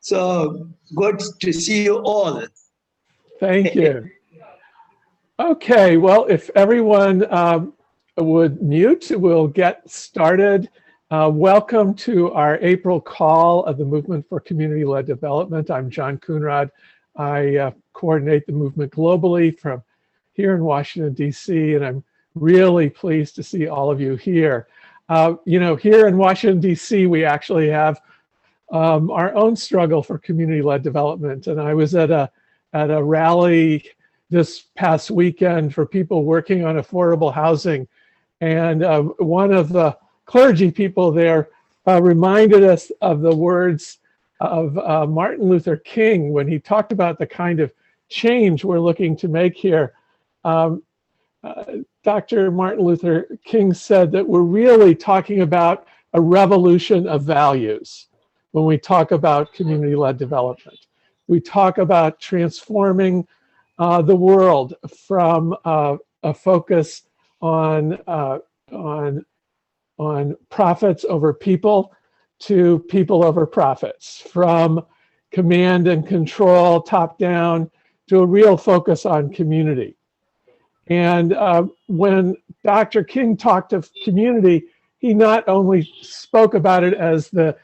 So good to see you all. Thank you. Okay, well, if everyone would mute, we'll get started. Welcome to our April call of the Movement for Community-Led Development. I'm John Coonrod. I coordinate the movement globally from here in Washington, D.C., and I'm really pleased to see all of you here. You know, here in Washington, D.C., we actually have our own struggle for community-led development. And I was at a rally this past weekend for people working on affordable housing. And one of the clergy people there reminded us of the words of Martin Luther King when he talked about the kind of change we're looking to make here. Dr. Martin Luther King said that we're really talking about a revolution of values when we talk about community-led development. We talk about transforming the world from a focus on profits over people to people over profits, from command and control, top down, to a real focus on community. And when Dr. King talked of community, he not only spoke about it as the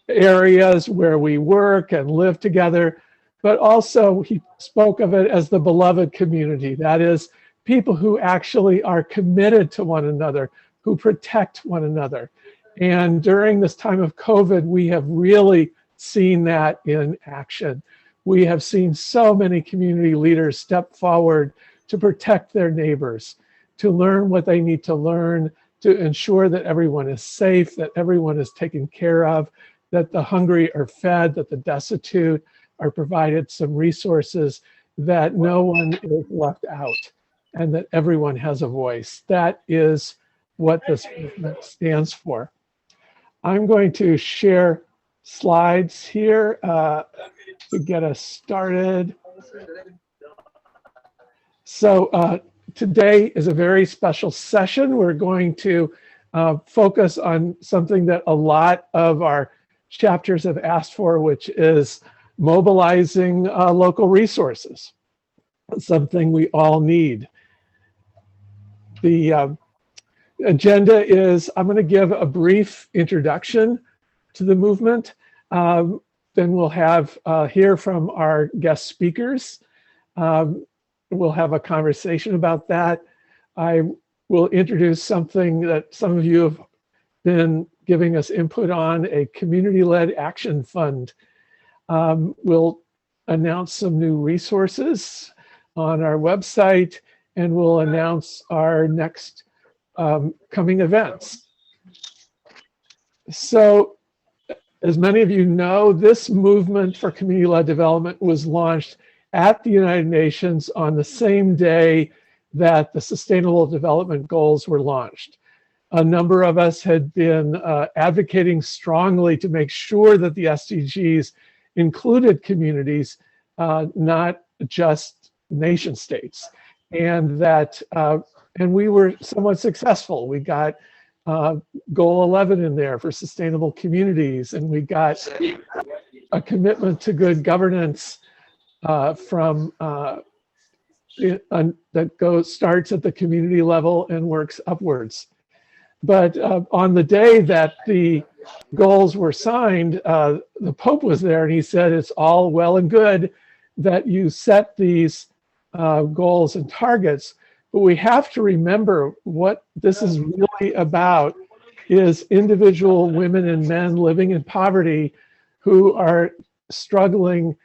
areas where we work and live together, but also he spoke of it as the beloved community. That is, people who actually are committed to one another, who protect one another. And during this time of COVID, we have really seen that in action. We have seen so many community leaders step forward to protect their neighbors, to learn what they need to learn, to ensure that everyone is safe, that everyone is taken care of, that the hungry are fed, that the destitute are provided some resources, that no one is left out, and that everyone has a voice. That is what this movement stands for. I'm going to share slides here to get us started. So today is a very special session. We're going to focus on something that a lot of our chapters have asked for, which is mobilizing local resources, something we all need. The agenda is, I'm going to give a brief introduction to the movement. Then we'll have hear from our guest speakers. We'll have a conversation about that. I will introduce something that some of you have been giving us input on, a community-led action fund. We'll announce some new resources on our website, and we'll announce our next coming events. So, as many of you know, this movement for community-led development was launched at the United Nations on the same day that the Sustainable Development Goals were launched. A number of us had been advocating strongly to make sure that the SDGs included communities, not just nation states, and that and we were somewhat successful. We got goal 11 in there for sustainable communities, and we got a commitment to good governance from that starts at the community level and works upwards. But on the day that the goals were signed, the Pope was there, and he said, it's all well and good that you set these goals and targets, but we have to remember what this is really about is individual women and men living in poverty who are struggling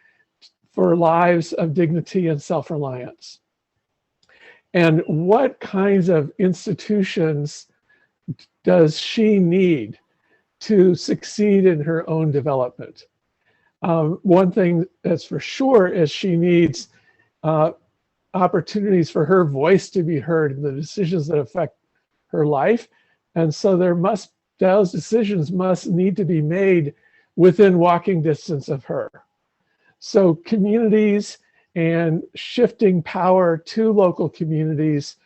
for lives of dignity and self-reliance. And what kinds of institutions does she need to succeed in her own development? One thing that's for sure is she needs opportunities for her voice to be heard in the decisions that affect her life. And so those decisions must need to be made within walking distance of her. So communities and shifting power to local communities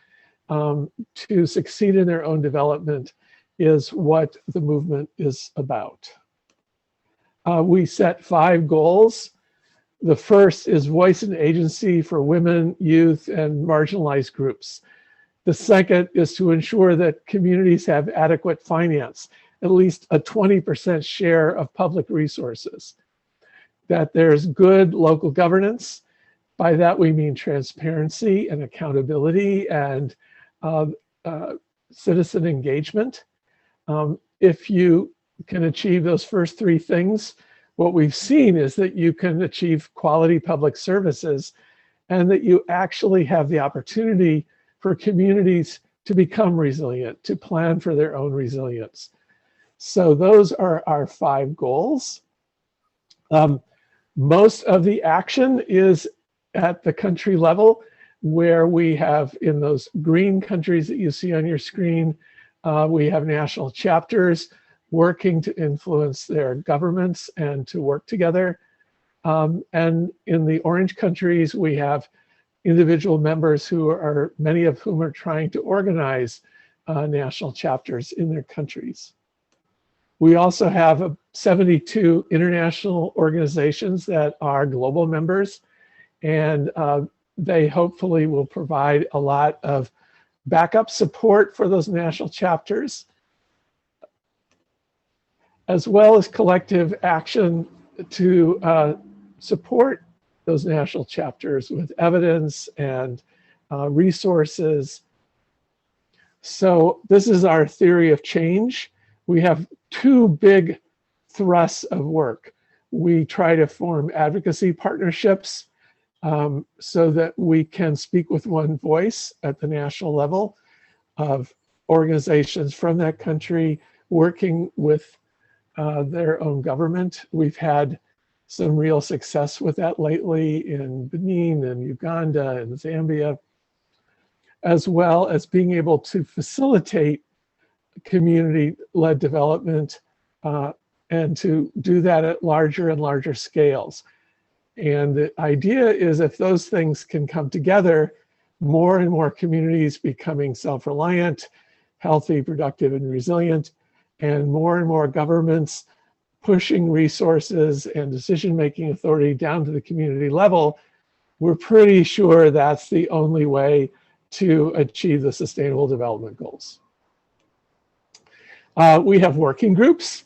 to succeed in their own development is what the movement is about. we set 5 goals. The first is voice and agency for women, youth, and marginalized groups. The second is to ensure that communities have adequate finance, at least a 20% share of public resources. That there's good local governance. By that we mean transparency and accountability and citizen engagement. If you can achieve those first 3 things, what we've seen is that you can achieve quality public services and that you actually have the opportunity for communities to become resilient, to plan for their own resilience. So those are our 5 goals. Most of the action is at the country level, where we have, in those green countries that you see on your screen, we have national chapters working to influence their governments and to work together. And in the orange countries, we have individual members who are, many of whom are trying to organize national chapters in their countries. We also have 72 international organizations that are global members, and they hopefully will provide a lot of backup support for those national chapters, as well as collective action to support those national chapters with evidence and resources. So this is our theory of change. We have 2 big thrusts of work. We try to form advocacy partnerships so that we can speak with one voice at the national level of organizations from that country working with their own government. We've had some real success with that lately in Benin and Uganda and Zambia, as well as being able to facilitate community-led development and to do that at larger and larger scales. And the idea is if those things can come together, more and more communities becoming self-reliant, healthy, productive, and resilient, and more governments pushing resources and decision-making authority down to the community level, we're pretty sure that's the only way to achieve the Sustainable Development Goals. We have working groups.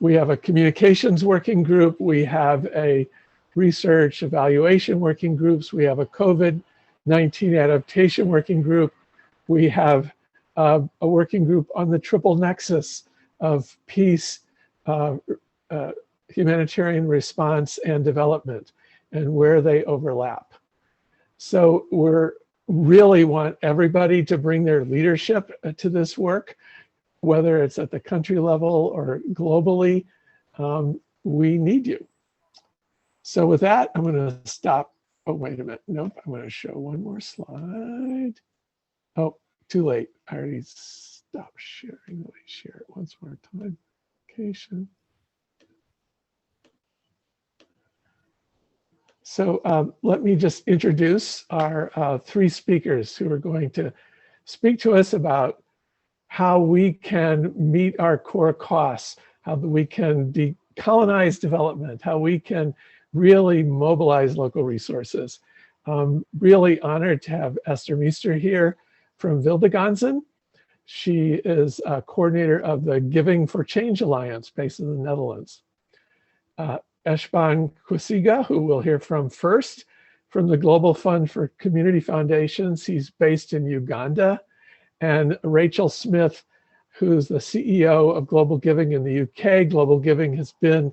We have a communications working group. We have a research evaluation working groups. We have a COVID-19 adaptation working group. We have a working group on the triple nexus of peace, humanitarian response, and development, and where they overlap. So we really want everybody to bring their leadership to this work, whether it's at the country level or globally. We need you. So with that, I'm going to stop. Oh, wait a minute. Nope, I'm going to show one more slide. Oh, too late. I already stopped sharing. Let me share it once more time. Location. So let me just introduce our 3 speakers who are going to speak to us about how we can meet our core costs, how we can decolonize development, how we can really mobilize local resources. Really honored to have Esther Meester here from Wilde Ganzen. She is a coordinator of the Giving for Change Alliance based in the Netherlands. Eshban Kwesiga, who we'll hear from first, from the Global Fund for Community Foundations. He's based in Uganda. And Rachel Smith, who's the CEO of Global Giving in the UK. Global Giving has been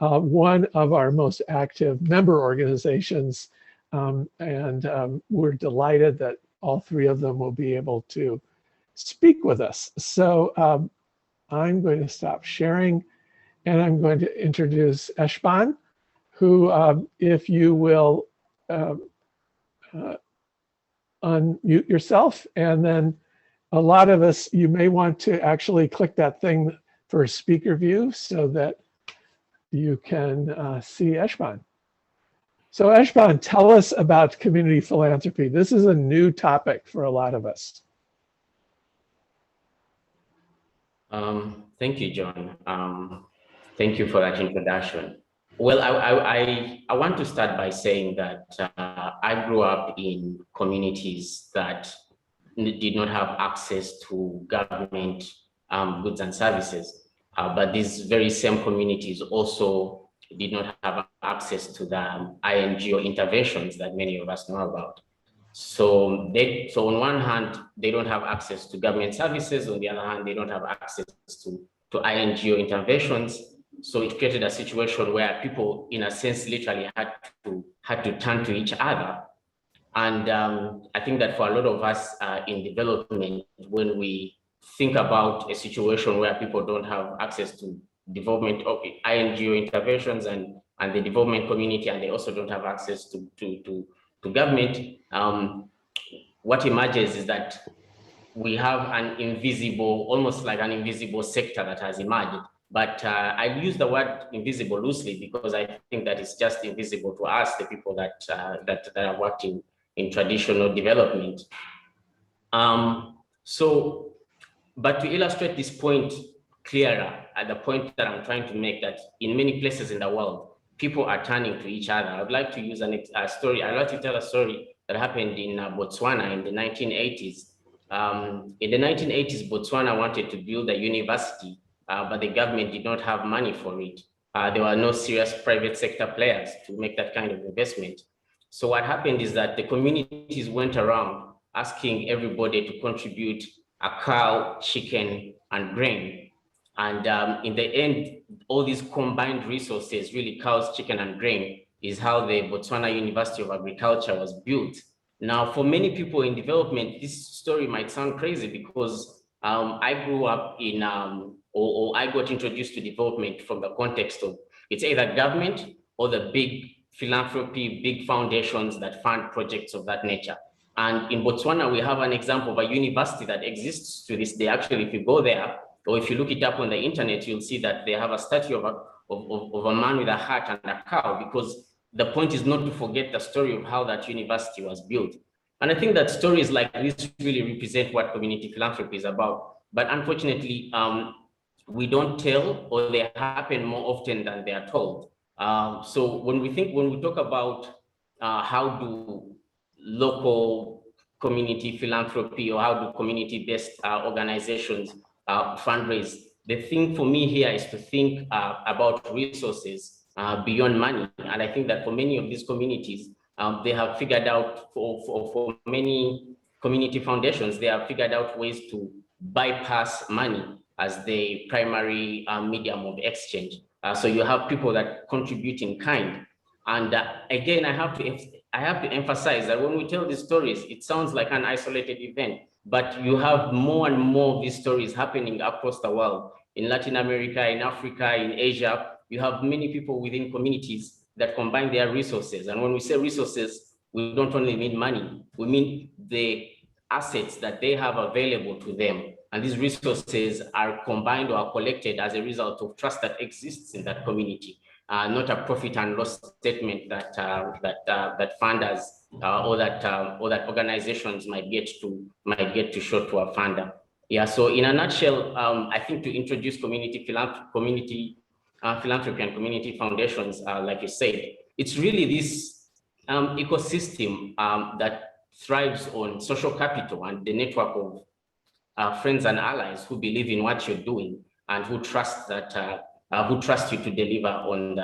one of our most active member organizations. We're delighted that all 3 of them will be able to speak with us. So I'm going to stop sharing and I'm going to introduce Eshban, who, if you will unmute yourself, and then a lot of us, you may want to actually click that thing for speaker view so that you can see Eshban. So Eshban, tell us about community philanthropy. This is a new topic for a lot of us. Thank you, John. Thank you for that introduction. Well, I want to start by saying that I grew up in communities that did not have access to government goods and services, but these very same communities also did not have access to the INGO interventions that many of us know about. So on one hand, they don't have access to government services. On the other hand, they don't have access to INGO interventions. So it created a situation where people, in a sense, literally had to turn to each other. And I think that for a lot of us in development, when we think about a situation where people don't have access to development of INGO interventions and the development community, and they also don't have access to government, what emerges is that we have an invisible, almost like an invisible sector that has emerged. But I use the word invisible loosely because I think that it's just invisible to us, the people that are working in traditional development. But to illustrate this point clearer, at the point that I'm trying to make, that in many places in the world, people are turning to each other. I would like to use a story. I'd like to tell a story that happened in Botswana in the 1980s. In the 1980s, Botswana wanted to build a university, but the government did not have money for it. There were no serious private sector players to make that kind of investment. So what happened is that the communities went around asking everybody to contribute a cow, chicken, and grain. And in the end, all these combined resources, really cows, chicken, and grain, is how the Botswana University of Agriculture was built. Now, for many people in development, this story might sound crazy because I grew up in, or I got introduced to development from the context of it's either government or the big philanthropy, big foundations that fund projects of that nature. And in Botswana, we have an example of a university that exists to this day. Actually, if you go there, or if you look it up on the internet, you'll see that they have a statue of a man with a hat and a cow, because the point is not to forget the story of how that university was built. And I think that stories like this really represent what community philanthropy is about. But unfortunately, we don't tell, or they happen more often than they are told. So when we talk about how do local community philanthropy, or how do community-based organizations fundraise, the thing for me here is to think about resources beyond money. And I think that for many of these communities, they have figured out, for many community foundations, they have figured out ways to bypass money as the primary medium of exchange. So you have people that contribute in kind. And again, I have to emphasize that when we tell these stories, it sounds like an isolated event, but you have more and more of these stories happening across the world. In Latin America, in Africa, in Asia, you have many people within communities that combine their resources. And when we say resources, we don't only mean money, we mean the assets that they have available to them. And these resources are combined or are collected as a result of trust that exists in that community. Not a profit and loss statement that funders or that organizations might get to show to a funder. Yeah. So in a nutshell, I think to introduce community philanthropy and community foundations, like you said, it's really this ecosystem that thrives on social capital and the network of friends and allies who believe in what you're doing and who trust you to deliver on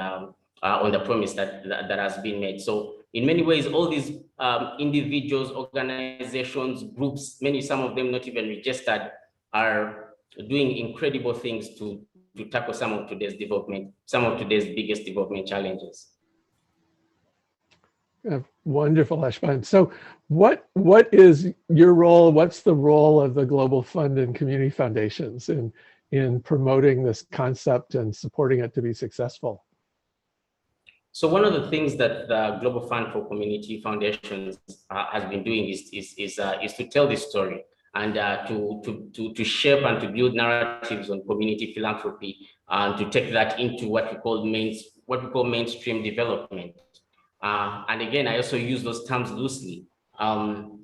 the promise that has been made. So in many ways, all these individuals, organizations, groups, some of them not even registered, are doing incredible things to tackle some of today's biggest development challenges. Wonderful, Eshban. So what is your role? What's the role of the Global Fund and community foundations in promoting this concept and supporting it to be successful? So one of the things that the Global Fund for Community Foundations has been doing is to tell this story and to shape and to build narratives on community philanthropy and to take that into what we call mainstream development. And again, I also use those terms loosely to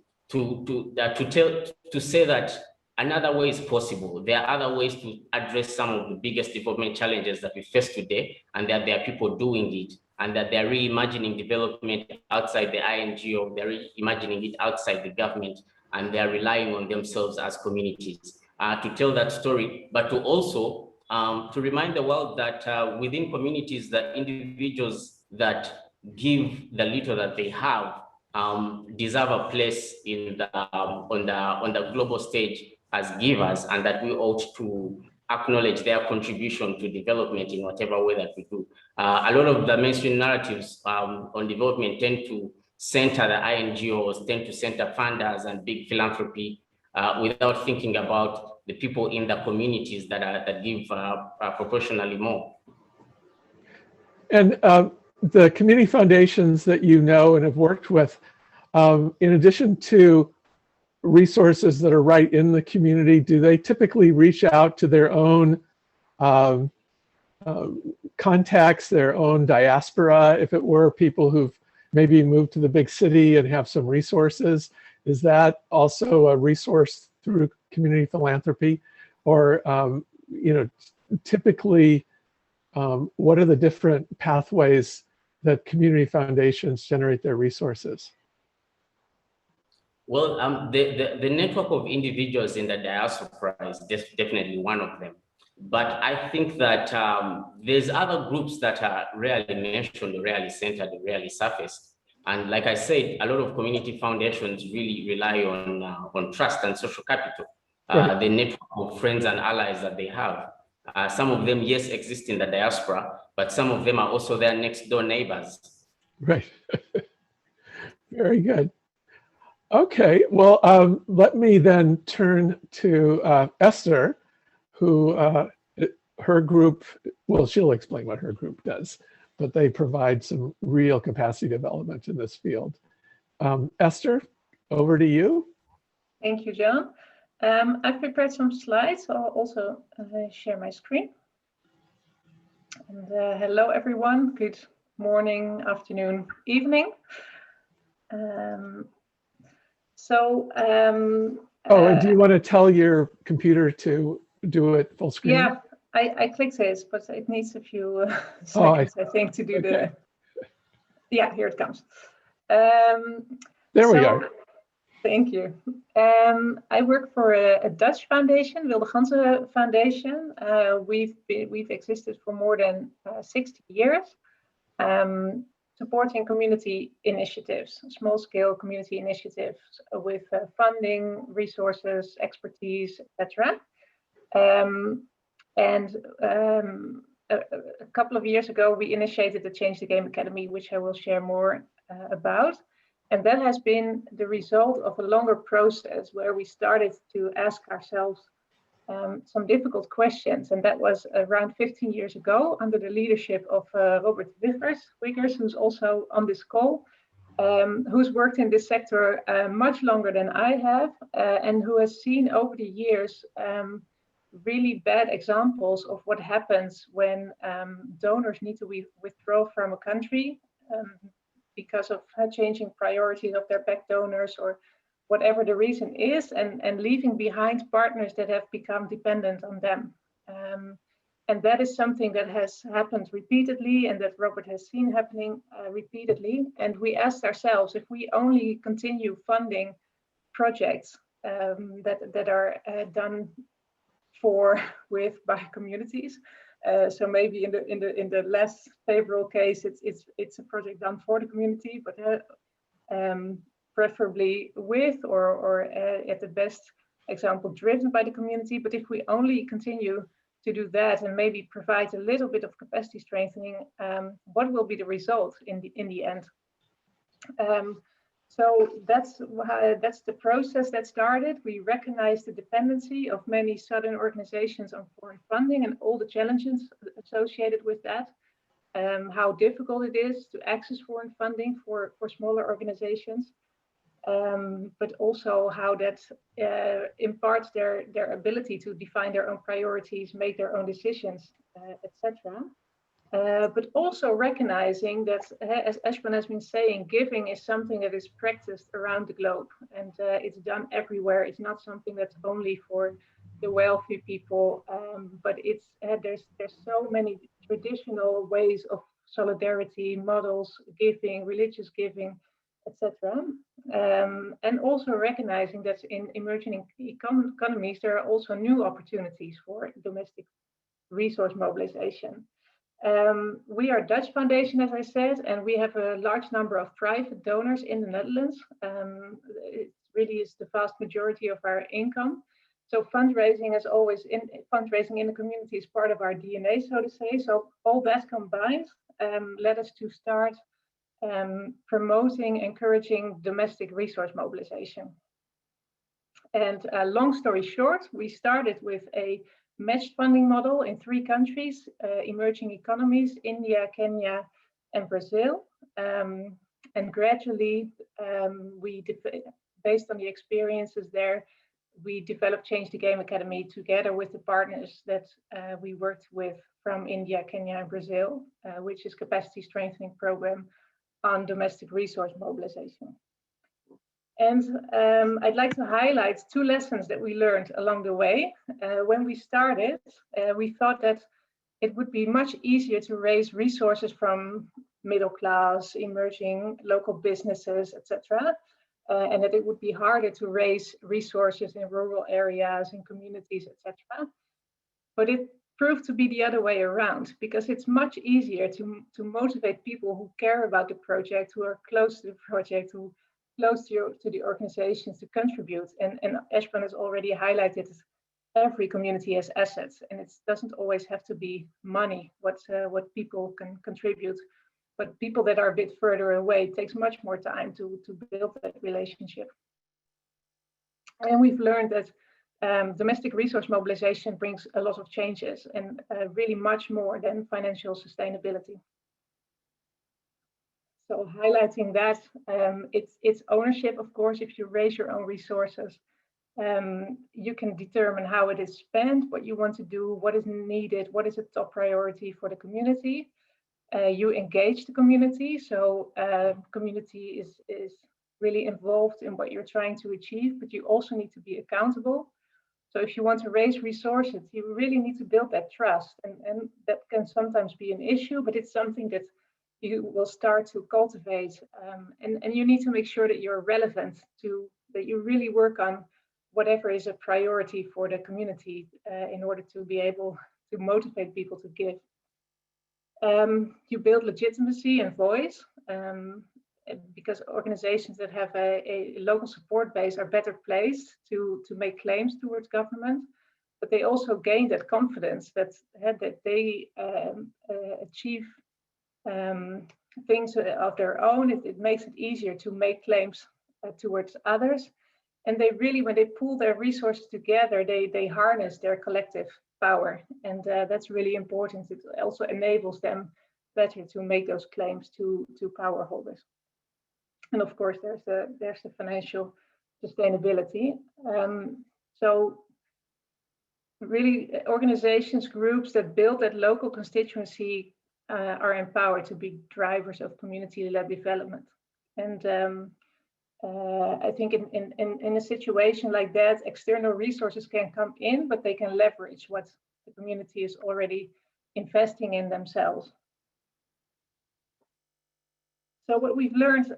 say that another way is possible. There are other ways to address some of the biggest development challenges that we face today, and that there are people doing it, and that they're reimagining development outside the INGO, they're reimagining it outside the government, and they're relying on themselves as communities to tell that story, but to also to remind the world that within communities, that individuals that give the little that they have deserve a place in the on the global stage as givers, and that we ought to acknowledge their contribution to development in whatever way that we do. A lot of the mainstream narratives on development tend to center the INGOs, tend to center funders and big philanthropy without thinking about the people in the communities that give proportionally more. And the community foundations that you know and have worked with, in addition to resources that are right in the community, do they typically reach out to their own contacts, their own diaspora, if it were, people who've maybe moved to the big city and have some resources? Is that also a resource through community philanthropy? Or, you know, typically, what are the different pathways that community foundations generate their resources? Well, the network of individuals in the diaspora is definitely one of them. But I think that there's other groups that are rarely mentioned, rarely centered, rarely surfaced. And like I said, a lot of community foundations really rely on trust and social capital, Right. the network of friends and allies that they have. Some of them, yes, exist in the diaspora, but some of them are also their next door neighbors. Right. Very good. Okay, well, let me then turn to Esther, who her group, well, she'll explain what her group does, but they provide some real capacity development in this field. Esther, over to you. Thank you, John. I've prepared some slides. I'll also share my screen. And hello, everyone. Good morning, afternoon, evening. And do you want to tell your computer to do it full screen? Yeah, I clicked this, but it needs a few seconds, I think, to do the. Yeah, here it comes. There we are. Thank you. I work for a Dutch foundation, Wilde Ganzen Foundation. We've existed for more than 60 years. Supporting community initiatives, small-scale community initiatives with funding, resources, expertise, etc. A couple of years ago, we initiated the Change the Game Academy, which I will share more about. And that has been the result of a longer process where we started to ask ourselves some difficult questions. And that was around 15 years ago under the leadership of Robert Wiggers, who's also on this call, who's worked in this sector much longer than I have, and who has seen over the years really bad examples of what happens when donors need to withdraw from a country because of changing priorities of their back donors or whatever the reason is, and leaving behind partners that have become dependent on them. And that is something that has happened repeatedly and that Robert has seen happening repeatedly. And we asked ourselves, if we only continue funding projects that are done by communities, so maybe in the less favorable case, it's a project done for the community, but preferably with or at the best example driven by the community. But if we only continue to do that and maybe provide a little bit of capacity strengthening, what will be the result in the end? So that's the process that started. We recognize the dependency of many southern organizations on foreign funding and all the challenges associated with that. How difficult it is to access foreign funding for smaller organizations, but also how that imparts their ability to define their own priorities, make their own decisions, etc. but also recognizing that, as Eshban has been saying, giving is something that is practiced around the globe, and it's done everywhere. It's not something that's only for the wealthy people, but it's there's so many traditional ways of solidarity, models, giving, religious giving, etc. And also recognizing that in emerging economies, there are also new opportunities for domestic resource mobilization. We are a Dutch foundation, as I said, and we have a large number of private donors in the Netherlands. It really is the vast majority of our income. So fundraising is always fundraising in the community is part of our DNA, so to say. So all that combined led us to start promoting, encouraging domestic resource mobilization. And long story short, we started with a matched funding model in 3 countries, emerging economies, India, Kenya, and Brazil. And gradually, based on the experiences there, we developed Change the Game Academy together with the partners that we worked with from India, Kenya, and Brazil, which is capacity strengthening program on domestic resource mobilization. And I'd like to highlight 2 lessons that we learned along the way. When we started, we thought that it would be much easier to raise resources from middle class, emerging local businesses, etc. And that it would be harder to raise resources in rural areas and communities, etc. But it proved to be the other way around, because it's much easier to motivate people who care about the project, who are close to the project, who close to the organizations to contribute. And Eshban has already highlighted every community has assets, and it doesn't always have to be money, what people can contribute. But people that are a bit further away, it takes much more time to build that relationship. And we've learned that domestic resource mobilization brings a lot of changes, and really much more than financial sustainability. So highlighting that, it's ownership, of course. If you raise your own resources, you can determine how it is spent, what you want to do, what is needed, what is a top priority for the community. You engage the community, so community is really involved in what you're trying to achieve, but you also need to be accountable. So if you want to raise resources, you really need to build that trust, and that can sometimes be an issue, but it's something that you will start to cultivate, and you need to make sure that you're relevant, that you really work on whatever is a priority for the community in order to be able to motivate people to give. You build legitimacy and voice, because organizations that have a local support base are better placed to make claims towards government, but they also gain that confidence that they achieve things of their own. It makes it easier to make claims towards others. And they really, when they pool their resources together, they harness their collective power. And that's really important. It also enables them better to make those claims to power holders. And of course, there's the financial sustainability. So really, organizations, groups that build that local constituency are empowered to be drivers of community-led development. And I think in a situation like that, external resources can come in, but they can leverage what the community is already investing in themselves. So what we've learned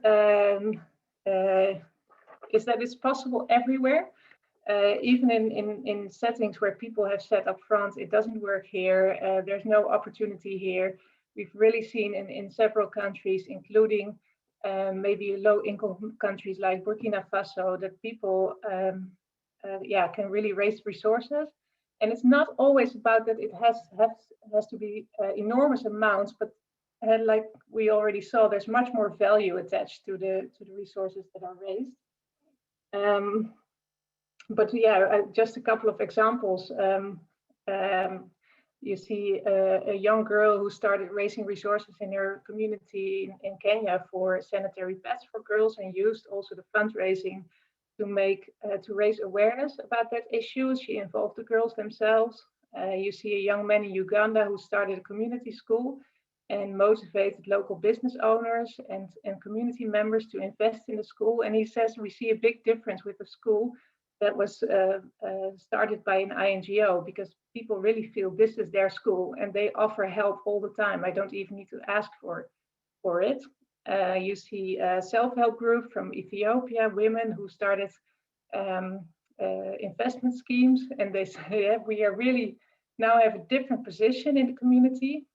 is that it's possible everywhere. Even in settings where people have said up front, it doesn't work here, there's no opportunity here. We've really seen in several countries, including maybe low-income countries like Burkina Faso, that people can really raise resources. And it's not always about that it has to be enormous amounts, but like we already saw, there's much more value attached to the resources that are raised. But yeah, just a couple of examples. You see a young girl who started raising resources in her community in Kenya for sanitary pads for girls, and used also the fundraising to raise awareness about that issue. She involved the girls themselves. You see a young man in Uganda who started a community school and motivated local business owners and community members to invest in the school. And he says we see a big difference with the school that was started by an INGO, because people really feel this is their school and they offer help all the time. I don't even need to ask for it. You see a self-help group from Ethiopia, women who started investment schemes, and they say, yeah, we are really now have a different position in the community.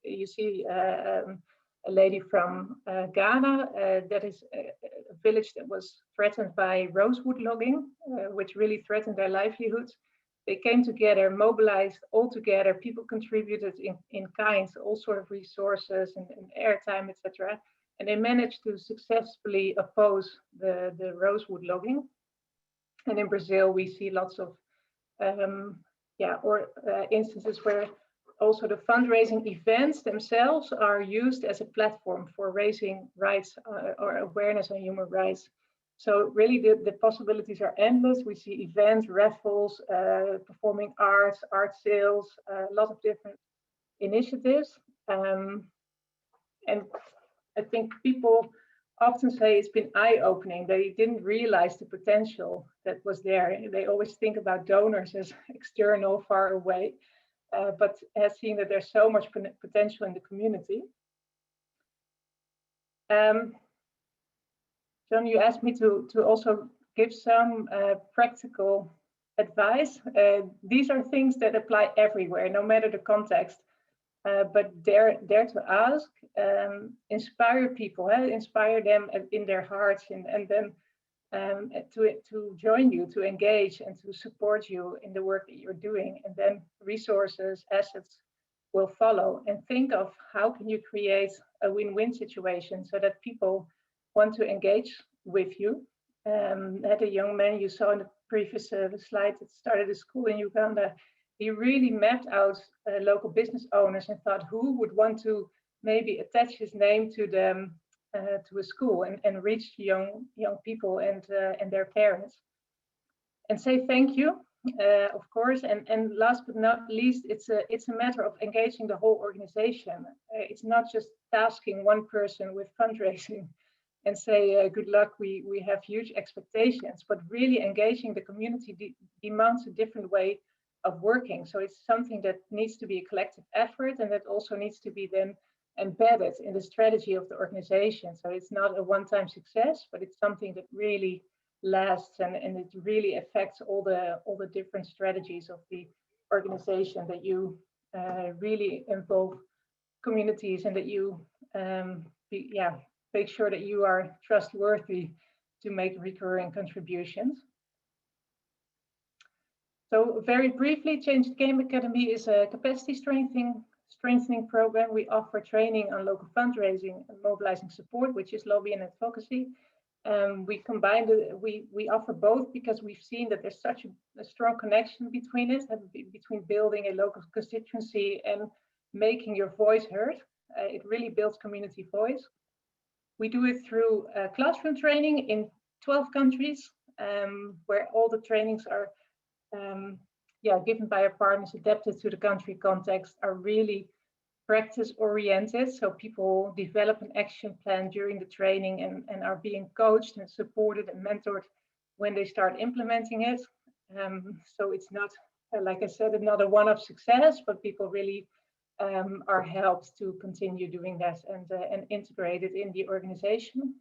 You see a lady from Ghana, that is a village that was threatened by rosewood logging, which really threatened their livelihoods. They came together, mobilized all together, people contributed in kind, all sort of resources and airtime, etc. And they managed to successfully oppose the rosewood logging. And in Brazil, we see lots of instances where also the fundraising events themselves are used as a platform for raising rights or awareness on human rights. So really the possibilities are endless. We see events, raffles, performing arts, art sales, a lot of different initiatives. And I think people often say it's been eye-opening. They didn't realize the potential that was there. They always think about donors as external, far away, but has seen that there's so much potential in the community. John, you asked me to also give some practical advice. These are things that apply everywhere, no matter the context. But dare to ask, inspire people, inspire them in their hearts, and then to join you, to engage and to support you in the work that you're doing. And then resources, assets will follow. And think of how can you create a win-win situation so that people want to engage with you. Had a young man you saw in the previous slide that started a school in Uganda. He really mapped out local business owners and thought who would want to maybe attach his name to them to a school and reach young people and their parents, and say thank you, of course. And last but not least, it's a matter of engaging the whole organization. It's not just tasking one person with fundraising and say good luck. We have huge expectations, but really engaging the community demands a different way of working. So it's something that needs to be a collective effort, and that also needs to be then embedded in the strategy of the organization. So it's not a one-time success, but it's something that really lasts, and it really affects all the different strategies of the organization, that you really involve communities, and that you make sure that you are trustworthy to make recurring contributions. So very briefly, Change the Game Academy is a capacity strengthening program. We offer training on local fundraising and mobilizing support, which is lobby and advocacy. We combine we offer both because we've seen that there's such a strong connection between it, between building a local constituency and making your voice heard. It really builds community voice. We do it through classroom training in 12 countries, where all the trainings are given by our partners, adapted to the country context, are really practice oriented. So people develop an action plan during the training and are being coached and supported and mentored when they start implementing it. So it's not, like I said, another one-off success, but people really are helped to continue doing that and integrate it in the organization.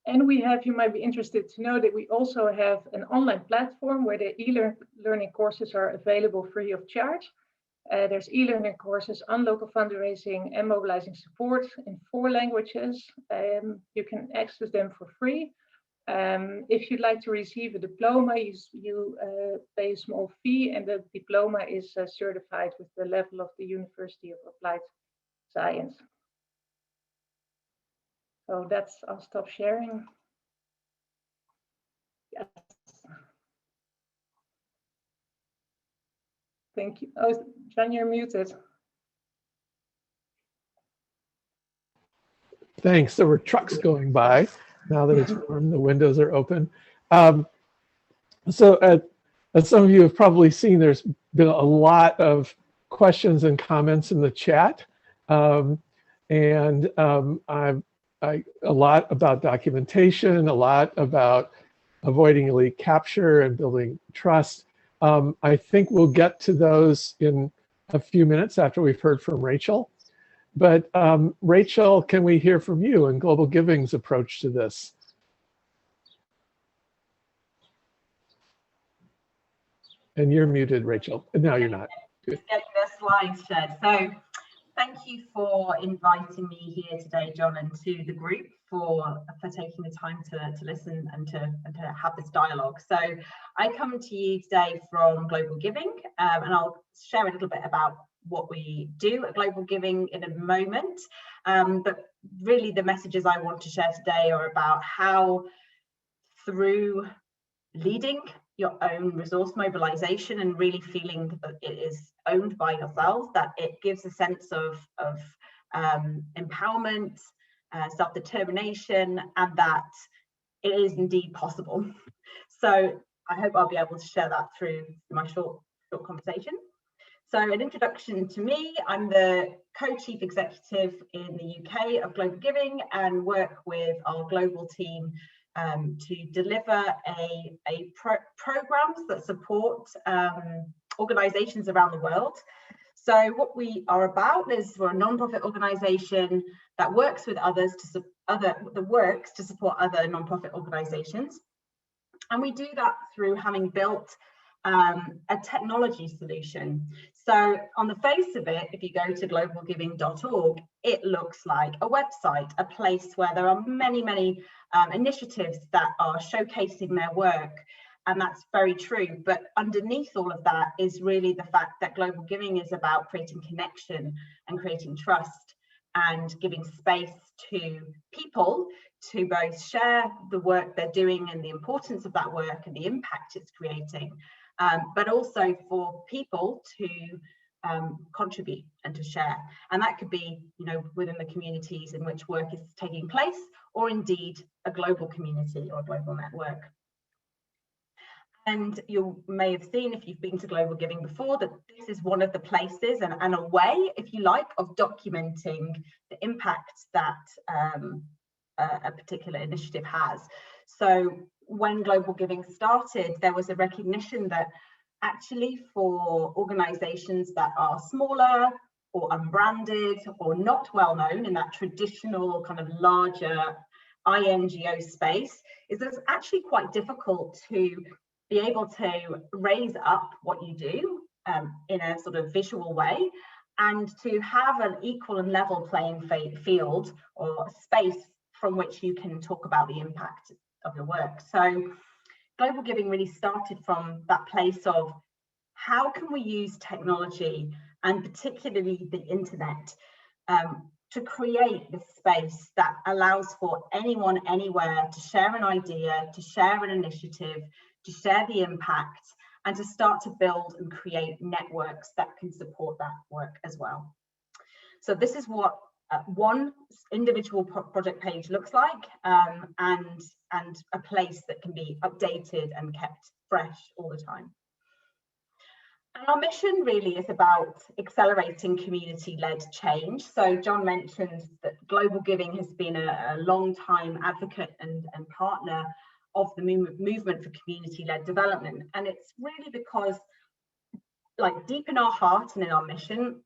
And we have, you might be interested to know that we also have an online platform where the e-learning courses are available free of charge. There's e-learning courses on local fundraising and mobilizing support in 4 languages. You can access them for free. If you'd like to receive a diploma, you pay a small fee, and the diploma is certified with the level of the University of Applied Science. So I'll stop sharing. Yes. Thank you. Oh, John, you're muted. Thanks. There were trucks going by. Now that it's warm, the windows are open. So as some of you have probably seen, there's been a lot of questions and comments in the chat. A lot about documentation, a lot about avoiding elite capture and building trust. I think we'll get to those in a few minutes after we've heard from Rachel. But Rachel, can we hear from you and Global Giving's approach to this? And you're muted, Rachel. No, you're not. Good. Getting the slides shared. So thank you for inviting me here today, John, and to the group for taking the time to listen and to have this dialogue. So I come to you today from Global Giving, and I'll share a little bit about what we do at Global Giving in a moment. But really the messages I want to share today are about how, through leading your own resource mobilization and really feeling that it is owned by yourself, that it gives a sense of empowerment, self-determination, and that it is indeed possible. So I hope I'll be able to share that through my short conversation. So an introduction to me, I'm the co-chief executive in the UK of Global Giving and work with our global team to deliver programs that support organizations around the world. So what we are about is we're a non-profit organization that works with others to support other non-profit organizations. And we do that through having built a technology solution. So on the face of it, if you go to globalgiving.org, it looks like a website, a place where there are many initiatives that are showcasing their work. And that's very true. But underneath all of that is really the fact that Global Giving is about creating connection and creating trust and giving space to people to both share the work they're doing and the importance of that work and the impact it's creating, but also for people to contribute and to share. And that could be, within the communities in which work is taking place, or indeed a global community or a global network. And you may have seen, if you've been to Global Giving before, that this is one of the places and a way, if you like, of documenting the impact that a particular initiative has. So when Global Giving started, there was a recognition that actually for organizations that are smaller or unbranded or not well known in that traditional kind of larger INGO space, is that it's actually quite difficult to be able to raise up what you do in a sort of visual way, and to have an equal and level playing field or space from which you can talk about the impact of your work. So Global Giving really started from that place of how can we use technology, and particularly the internet, to create this space that allows for anyone, anywhere to share an idea, to share an initiative, to share the impact, and to start to build and create networks that can support that work as well. So this is what one individual project page looks like, and a place that can be updated and kept fresh all the time. And our mission really is about accelerating community-led change. So John mentioned that Global Giving has been a long-time advocate and partner of the movement for community-led development. And it's really because, like, deep in our heart and in our mission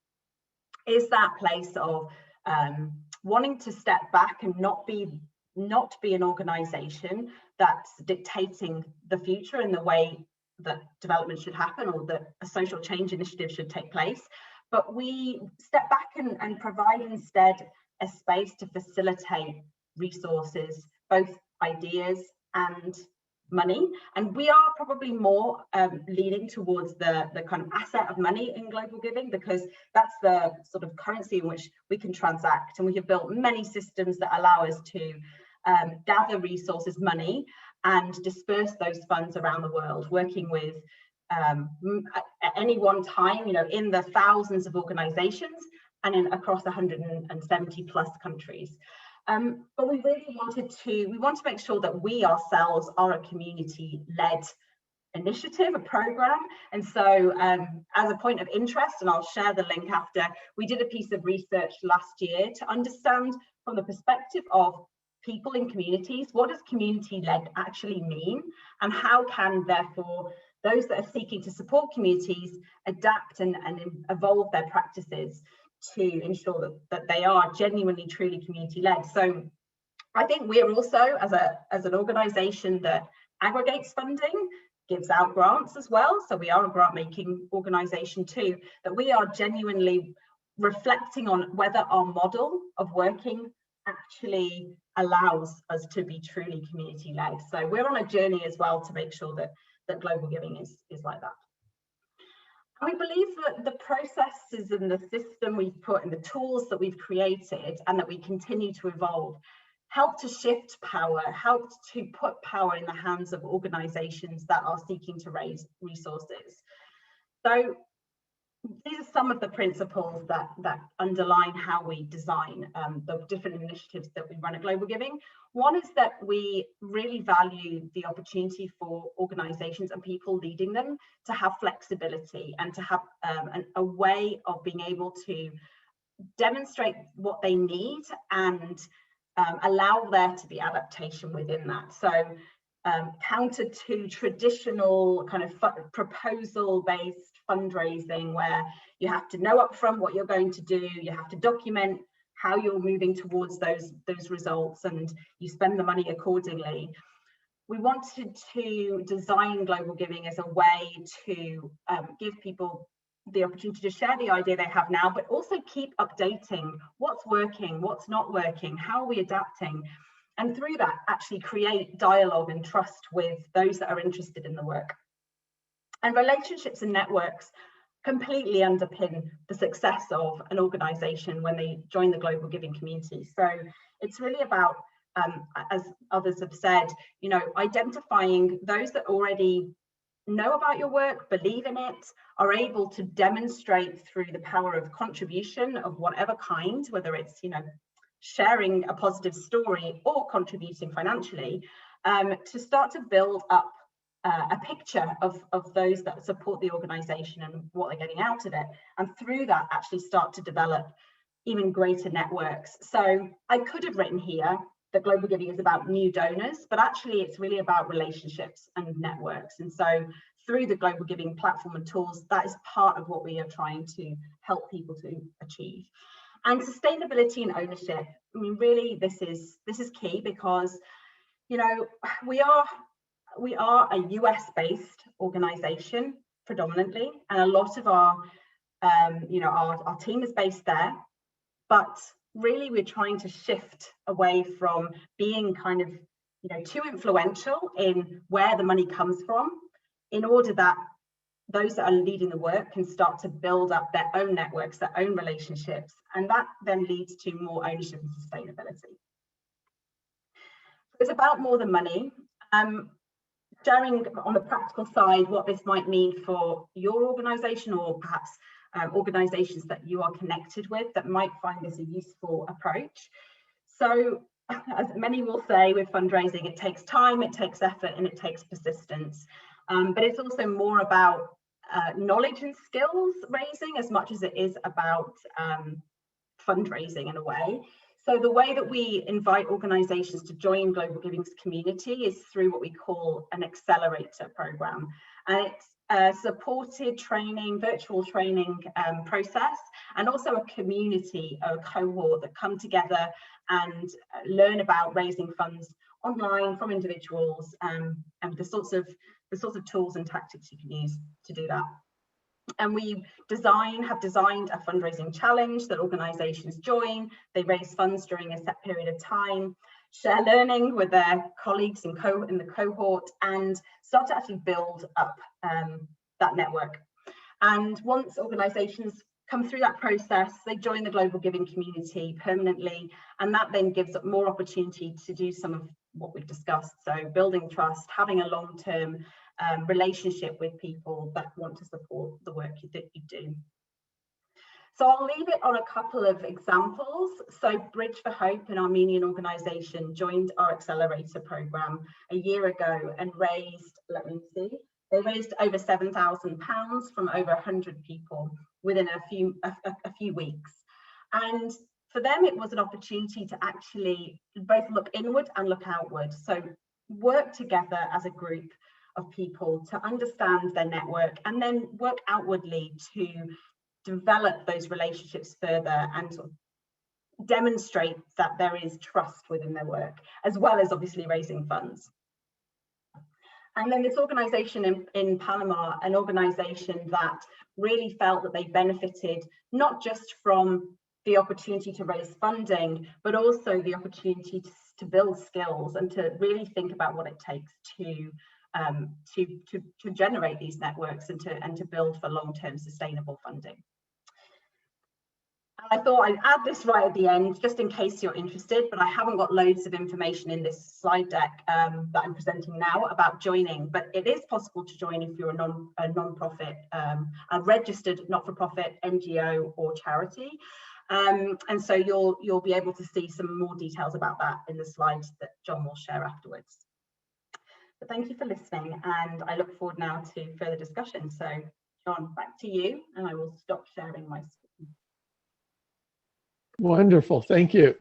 is that place of wanting to step back and not be an organization that's dictating the future and the way that development should happen, or that a social change initiative should take place, but we step back and provide instead a space to facilitate resources, both ideas and money. And we are probably more leaning towards the kind of asset of money in Global Giving, because that's the sort of currency in which we can transact. And we have built many systems that allow us to gather resources, money, and disperse those funds around the world, working with at any one time, in the thousands of organizations and across 170 plus countries. But we really want to make sure that we ourselves are a community-led initiative, a program. And so as a point of interest, and I'll share the link after, we did a piece of research last year to understand from the perspective of people in communities, what does community-led actually mean? And how can, therefore, those that are seeking to support communities adapt and evolve their practices to ensure that they are genuinely, truly community-led. So I think we are also, as an organisation that aggregates funding, gives out grants as well, so we are a grant-making organisation too, that we are genuinely reflecting on whether our model of working actually allows us to be truly community-led. So we're on a journey as well to make sure that global giving is like that. And we believe that the processes and the system we've put and the tools that we've created and that we continue to evolve help to shift power, help to put power in the hands of organisations that are seeking to raise resources. So these are some of the principles that underline how we design the different initiatives that we run at Global Giving. One is that we really value the opportunity for organisations and people leading them to have flexibility and to have a way of being able to demonstrate what they need and allow there to be adaptation within that. So counter to traditional kind of proposal-based fundraising, where you have to know upfront what you're going to do, you have to document how you're moving towards those results, and you spend the money accordingly. We wanted to design Global Giving as a way to give people the opportunity to share the idea they have now, but also keep updating what's working, what's not working, how are we adapting, and through that actually create dialogue and trust with those that are interested in the work. And relationships and networks completely underpin the success of an organisation when they join the Global Giving community. So it's really about, as others have said, you know, identifying those that already know about your work, believe in it, are able to demonstrate through the power of contribution of whatever kind, whether it's, you know, sharing a positive story or contributing financially, to start to build up a picture of those that support the organisation and what they're getting out of it, and through that actually start to develop even greater networks. So I could have written here that Global Giving is about new donors, but actually it's really about relationships and networks. And so through the Global Giving platform and tools, that is part of what we are trying to help people to achieve. And sustainability and ownership, I mean, really this is key, because, you know, we are a US-based organisation predominantly, and a lot of our you know, our team is based there, but really we're trying to shift away from being kind of, you know, too influential in where the money comes from, in order that those that are leading the work can start to build up their own networks, their own relationships, and that then leads to more ownership and sustainability. It's about more than money. Sharing on the practical side what this might mean for your organisation, or perhaps organisations that you are connected with that might find this a useful approach. So, as many will say with fundraising, it takes time, it takes effort, and it takes persistence. But it's also more about knowledge and skills raising as much as it is about fundraising in a way. So the way that we invite organisations to join Global Giving's community is through what we call an accelerator programme. And it's a supported training, virtual training process, and also a community, a cohort that come together and learn about raising funds online from individuals, and the sorts of tools and tactics you can use to do that. And we have designed a fundraising challenge that organisations join. They raise funds during a set period of time, share learning with their colleagues in the cohort, and start to actually build up that network. And once organisations come through that process, they join the Global Giving community permanently, and that then gives up more opportunity to do some of what we've discussed. So building trust, having a long-term relationship with people that want to support the work that you do. So I'll leave it on a couple of examples. So Bridge for Hope, an Armenian organisation, joined our accelerator programme a year ago and raised, let me see, They raised over £7,000 from over 100 people within a few weeks. And for them, it was an opportunity to actually both look inward and look outward. So work together as a group of people to understand their network and then work outwardly to develop those relationships further and sort of demonstrate that there is trust within their work, as well as obviously raising funds. And then this organization in Panama, an organization that really felt that they benefited not just from the opportunity to raise funding, but also the opportunity to build skills and to really think about what it takes to generate these networks and to build for long-term sustainable funding. I thought I'd add this right at the end, just in case you're interested, but I haven't got loads of information in this slide deck that I'm presenting now about joining, but it is possible to join if you're a non-profit, a registered not-for-profit NGO or charity. And so you'll be able to see some more details about that in the slides that John will share afterwards. But thank you for listening, and I look forward now to further discussion. So John, back to you, and I will stop sharing my screen. Wonderful, thank you.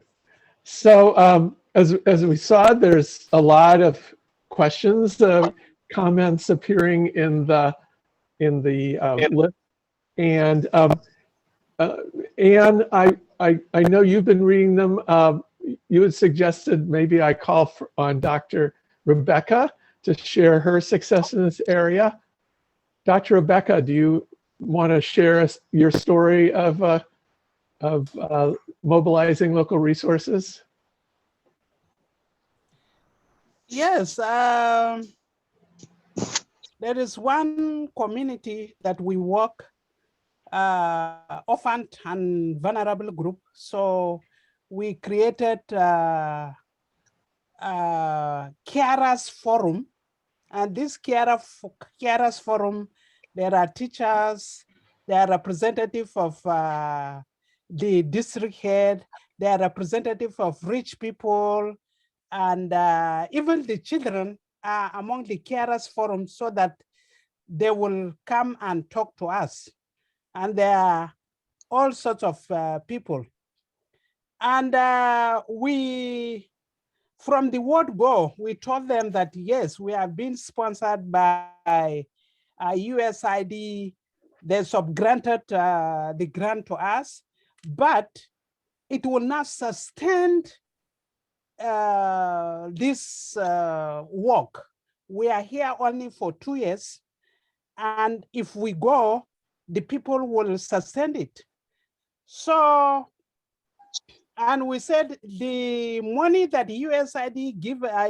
So as we saw, there's a lot of questions, comments appearing in the list, and Anne, I know you've been reading them. You had suggested maybe I call on Dr. Rebecca to share her success in this area. Dr. Rebecca, do you want to share your story of mobilizing local resources? Yes, there is one community that we work, orphan and vulnerable group. So we created carers forum, and this carers forum, there are teachers, there are representative of the district head, they are representative of rich people, and even the children are among the carers forum, so that they will come and talk to us. And there are all sorts of people. And from the word go, we told them that yes, we have been sponsored by USAID. They subgranted the grant to us, but it will not sustain this work. We are here only for 2 years, and if we go, the people will sustain it. So, and we said the money that USAID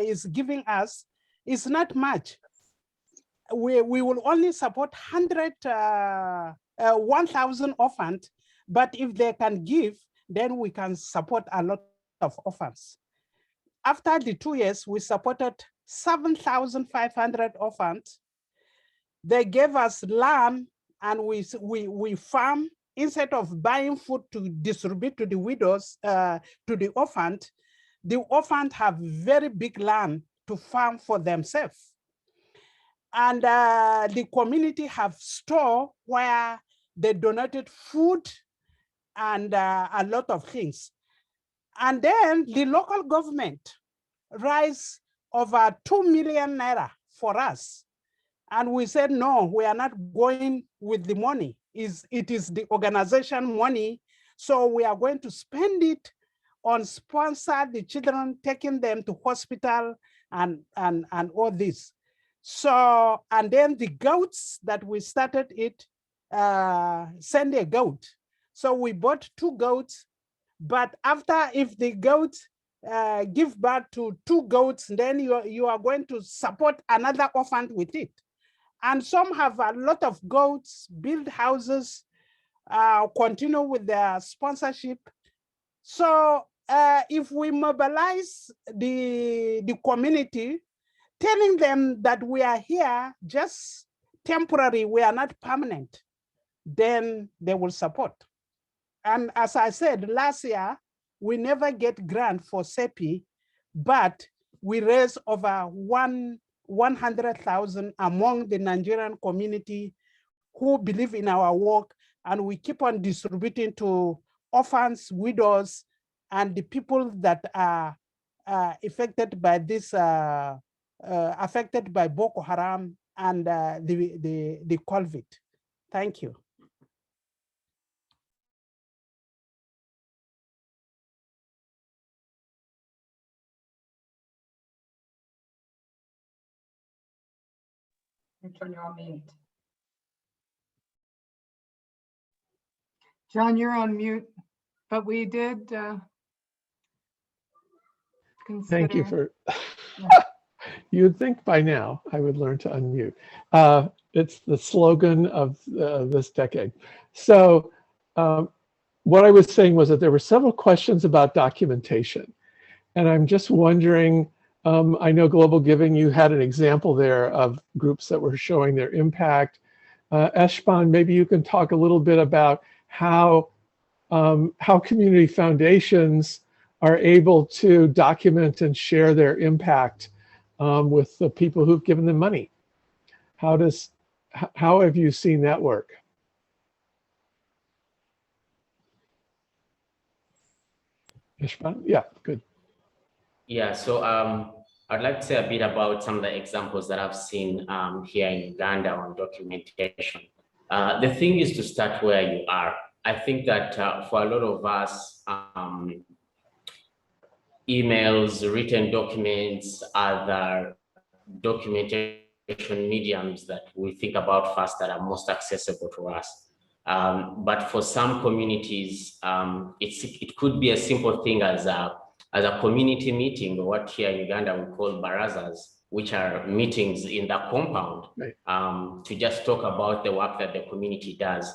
is giving us is not much. We will only support 1,000 orphans, but if they can give, then we can support a lot of orphans. After the 2 years, we supported 7,500 orphans. They gave us land, and we farm. Instead of buying food to distribute to the widows, to the orphans have very big land to farm for themselves. And the community have store where they donated food and a lot of things. And then the local government raised over 2 million naira for us. And we said, no, we are not going with the money. It is the organization money. So we are going to spend it on sponsor the children, taking them to hospital and all this. So, and then the goats that we started it, send a goat. So we bought 2 goats, but after, if the goats give birth to 2 goats, then you are going to support another orphan with it. And some have a lot of goats, build houses, continue with their sponsorship. So if we mobilize the community, telling them that we are here just temporary, we are not permanent, then they will support. And as I said, last year, we never get grant for SEPI, but we raised over 1 100,000 among the Nigerian community who believe in our work, and we keep on distributing to orphans, widows, and the people that are affected by this, affected by Boko Haram and the COVID. Thank you. John, you're on mute. John, you're on mute, but we did Thank you consider. for, you'd think by now I would learn to unmute. It's the slogan of this decade. So what I was saying was that there were several questions about documentation. And I'm just wondering, I know Global Giving, you had an example there of groups that were showing their impact. Eshban, maybe you can talk a little bit about how community foundations are able to document and share their impact with the people who've given them money. How have you seen that work? Eshban? Yeah, good. Yeah, so I'd like to say a bit about some of the examples that I've seen here in Uganda on documentation. The thing is to start where you are. I think that for a lot of us, emails, written documents, other documentation mediums that we think about first that are most accessible to us. But for some communities, it could be a simple thing as a community meeting, or what here in Uganda we call barazas, which are meetings in the compound, right, to just talk about the work that the community does.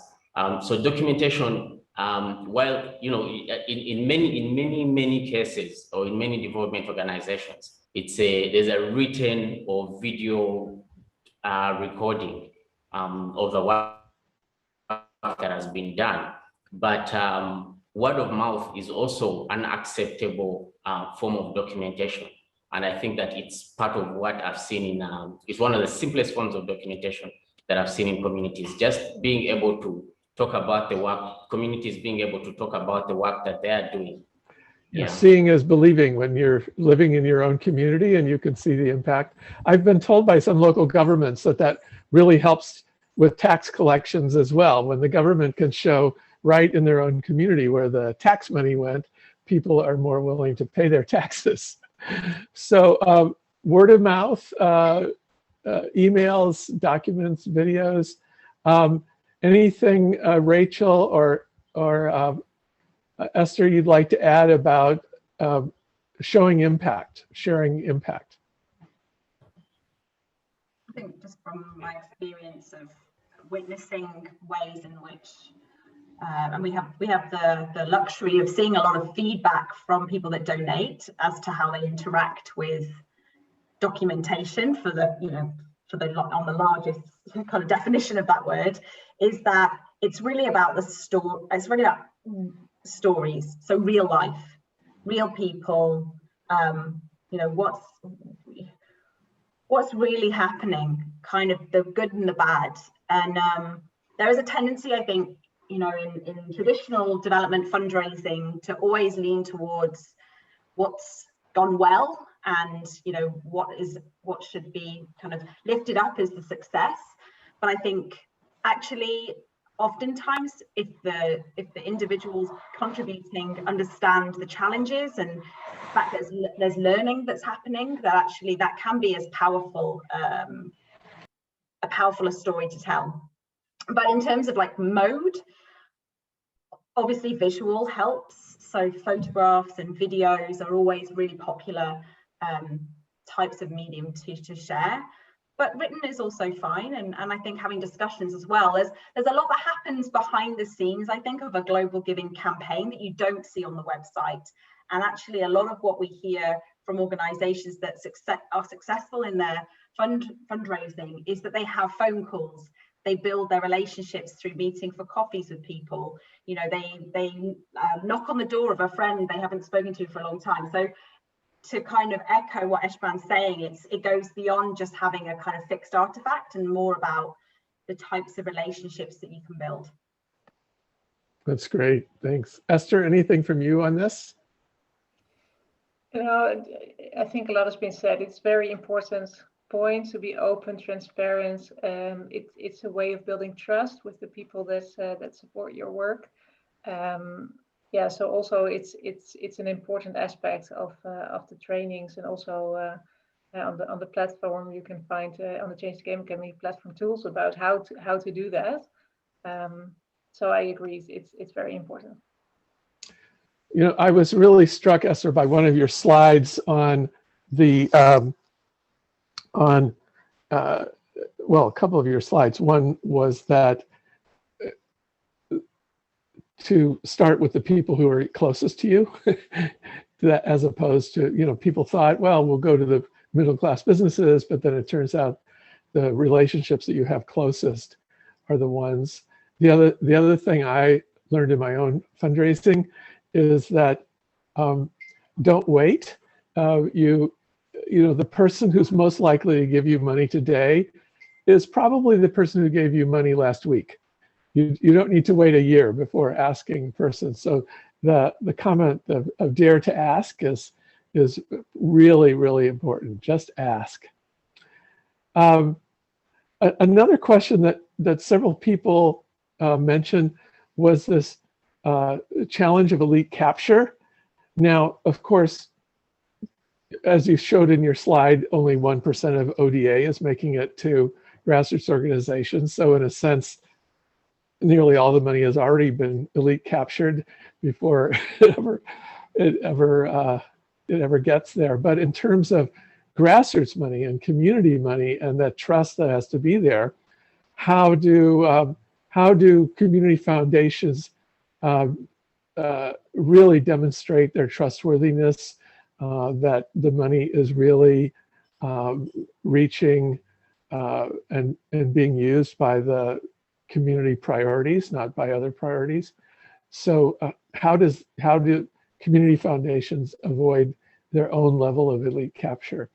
So documentation, while in many cases, or in many development organizations, there's a written or video recording of the work that has been done. But word of mouth is also an acceptable form of documentation. And I think that it's part of what I've seen in, it's one of the simplest forms of documentation that I've seen in communities, just being able to talk about the work, communities being able to talk about the work that they are doing. Yeah. Seeing is believing when you're living in your own community and you can see the impact. I've been told by some local governments that really helps with tax collections as well. When the government can show right in their own community where the tax money went, people are more willing to pay their taxes. So word of mouth, emails, documents, videos, anything Rachel or Esther you'd like to add about showing impact, sharing impact? I think just from my experience of witnessing ways in which, and we have the luxury of seeing a lot of feedback from people that donate as to how they interact with documentation for the, on the largest kind of definition of that word, is that it's really about the story. It's really about stories, so real life, real people. What's really happening, kind of the good and the bad. And there is a tendency, I think, in traditional development fundraising to always lean towards what's gone well and what should be kind of lifted up as the success. But I think actually oftentimes if the individuals contributing understand the challenges and the fact there's learning that's happening, that actually that can be as powerful a powerful story to tell. But in terms of like mode, obviously visual helps. So photographs and videos are always really popular types of medium to share. But written is also fine, and I think having discussions as well. There's a lot that happens behind the scenes, I think, of a global giving campaign that you don't see on the website. And actually a lot of what we hear from organizations that are successful in their fundraising is that they have phone calls. They build their relationships through meeting for coffees with people. They knock on the door of a friend they haven't spoken to for a long time. So to kind of echo what Eshban's saying, it goes beyond just having a kind of fixed artifact and more about the types of relationships that you can build. That's great. Thanks. Esther, anything from you on this? You know, I think a lot has been said. It's very important point to be open, transparent. It's a way of building trust with the people that support your work. Yeah, so also it's an important aspect of the trainings, and also on the platform you can find on the Change the Game Academy platform tools about how to do that. So I agree, it's very important. You know, I was really struck, Esther, by one of your slides on the well, a couple of your slides. One was that to start with the people who are closest to you, that as opposed to, you know, people thought, well, we'll go to the middle class businesses, but then it turns out the relationships that you have closest are the ones. The other thing I learned in my own fundraising is that don't wait. You know, the person who's most likely to give you money today is probably the person who gave you money last week. You don't need to wait a year before asking person. So the comment of dare to ask is really, really important. Just ask. Another question that several people mentioned was this challenge of elite capture. Now, of course, as you showed in your slide, only 1% of ODA is making it to grassroots organizations. So in a sense, nearly all the money has already been elite captured before it ever gets there. But in terms of grassroots money and community money and that trust that has to be there, how do community foundations really demonstrate their trustworthiness, that the money is really reaching and being used by the community priorities, not by other priorities? So how do community foundations avoid their own level of elite capture?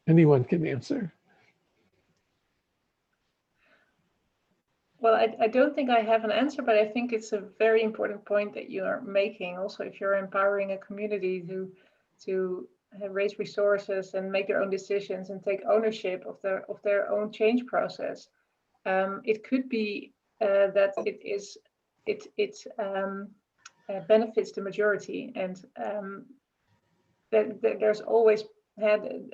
Anyone can answer. Well, I don't think I have an answer, but I think it's a very important point that you are making. Also, if you're empowering a community to raise resources and make their own decisions and take ownership of their own change process, it could be that it benefits the majority, and that there's always had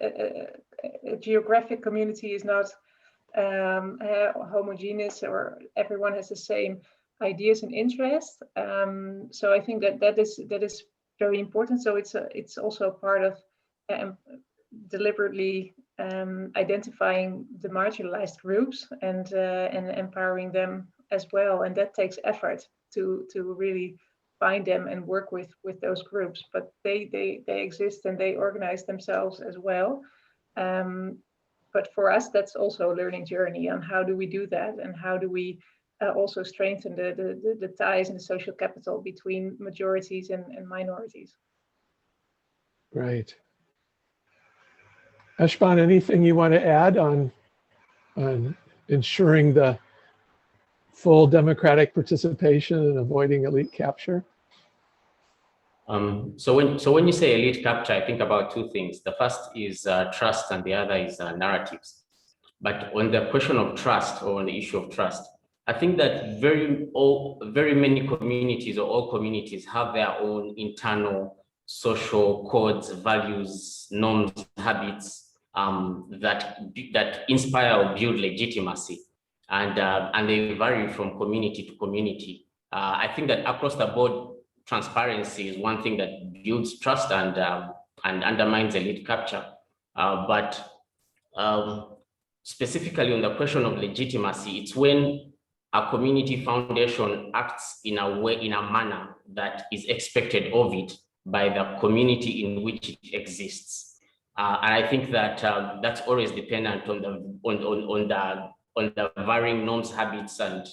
a geographic community is not homogeneous, or everyone has the same ideas and interests. So I think that is very important. So it's also part of deliberately identifying the marginalized groups and empowering them as well. And that takes effort to really find them and work with those groups. But they exist and they organize themselves as well. But for us, that's also a learning journey on how do we do that, and how do we also strengthen the ties and the social capital between majorities and minorities. Right. Eshban, anything you want to add on ensuring the full democratic participation and avoiding elite capture? So when you say elite capture, I think about two things. The first is trust, and the other is narratives. But on the question of trust, or on the issue of trust, I think that very many communities, or all communities, have their own internal social codes, values, norms, habits that inspire or build legitimacy, and they vary from community to community. I think that across the board, transparency is one thing that builds trust and undermines elite capture. But specifically on the question of legitimacy, it's when a community foundation acts in a manner that is expected of it by the community in which it exists. And I think that that's always dependent on the varying norms, habits, and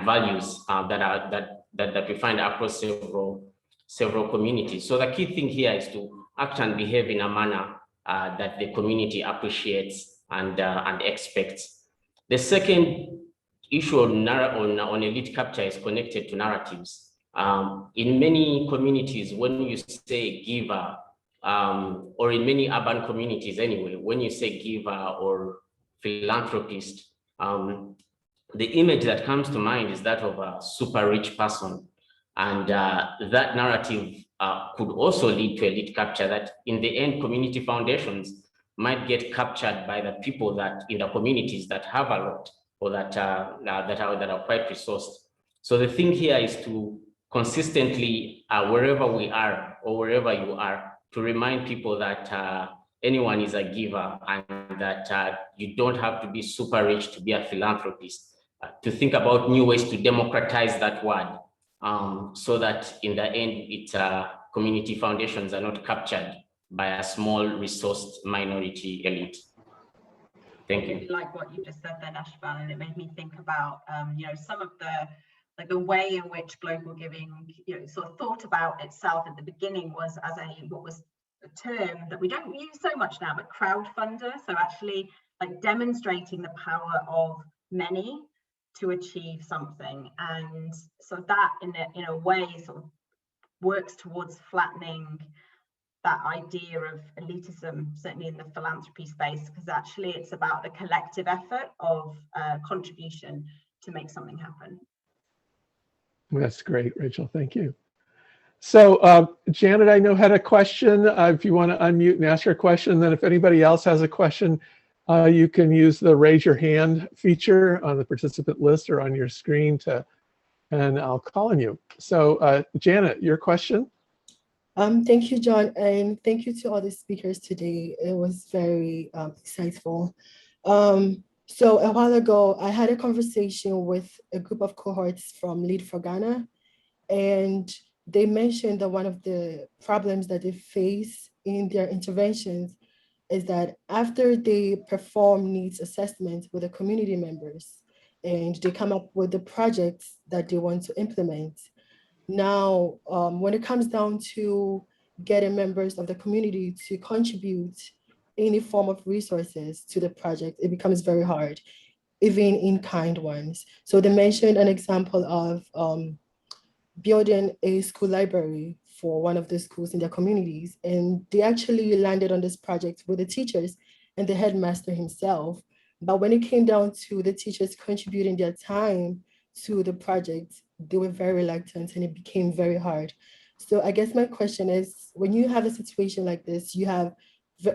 values that that we find across several communities. So the key thing here is to act and behave in a manner that the community appreciates and expects. The second issue on elite capture is connected to narratives. In many communities, when you say giver, or in many urban communities anyway, when you say giver or philanthropist, the image that comes to mind is that of a super rich person. And that narrative could also lead to elite capture, that in the end, community foundations might get captured by the people that in the communities that have a lot, or that are quite resourced. So the thing here is to consistently, wherever we are or wherever you are, to remind people that anyone is a giver, and that you don't have to be super rich to be a philanthropist. To think about new ways to democratize that word, so that in the end, community foundations are not captured by a small resourced minority elite. Thank you. I really like what you just said then, Eshban, and it made me think about some of the way in which global giving sort of thought about itself at the beginning was as what was a term that we don't use so much now, but crowdfunder. So actually like demonstrating the power of many to achieve something, and so that in a way sort of works towards flattening that idea of elitism, certainly in the philanthropy space, because actually it's about the collective effort of contribution to make something happen. That's great, Rachel. Thank you. So Janet, I know had a question. If you want to unmute and ask your question, then if anybody else has a question, you can use the raise your hand feature on the participant list or on your screen and I'll call on you. So Janet, your question? Thank you, John, and thank you to all the speakers today. It was very insightful. So a while ago, I had a conversation with a group of cohorts from Lead for Ghana, and they mentioned that one of the problems that they face in their interventions is that after they perform needs assessments with the community members and they come up with the projects that they want to implement, now, when it comes down to getting members of the community to contribute any form of resources to the project, it becomes very hard, even in kind ones. So they mentioned an example of building a school library for one of the schools in their communities. And they actually landed on this project with the teachers and the headmaster himself. But when it came down to the teachers contributing their time to the project, they were very reluctant and it became very hard. So I guess my question is, when you have a situation like this, you have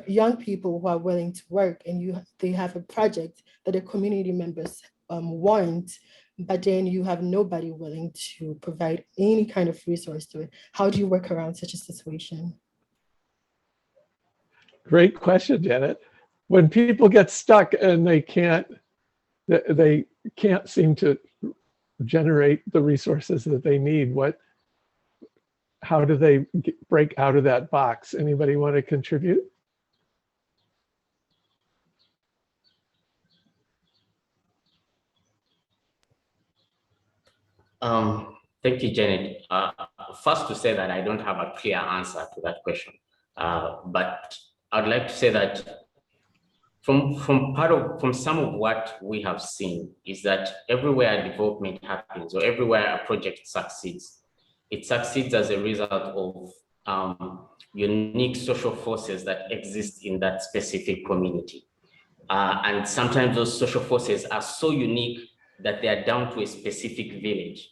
young people who are willing to work and they have a project that the community members want, but then you have nobody willing to provide any kind of resource to it. How do you work around such a situation? Great question, Janet. When people get stuck and they can't seem to generate the resources that they need, how do they break out of that box? Anybody want to contribute? Thank you, Janet. First to say that I don't have a clear answer to that question, but I'd like to say that from some of what we have seen is that everywhere development happens or everywhere a project succeeds, it succeeds as a result of unique social forces that exist in that specific community. And sometimes those social forces are so unique that they are down to a specific village.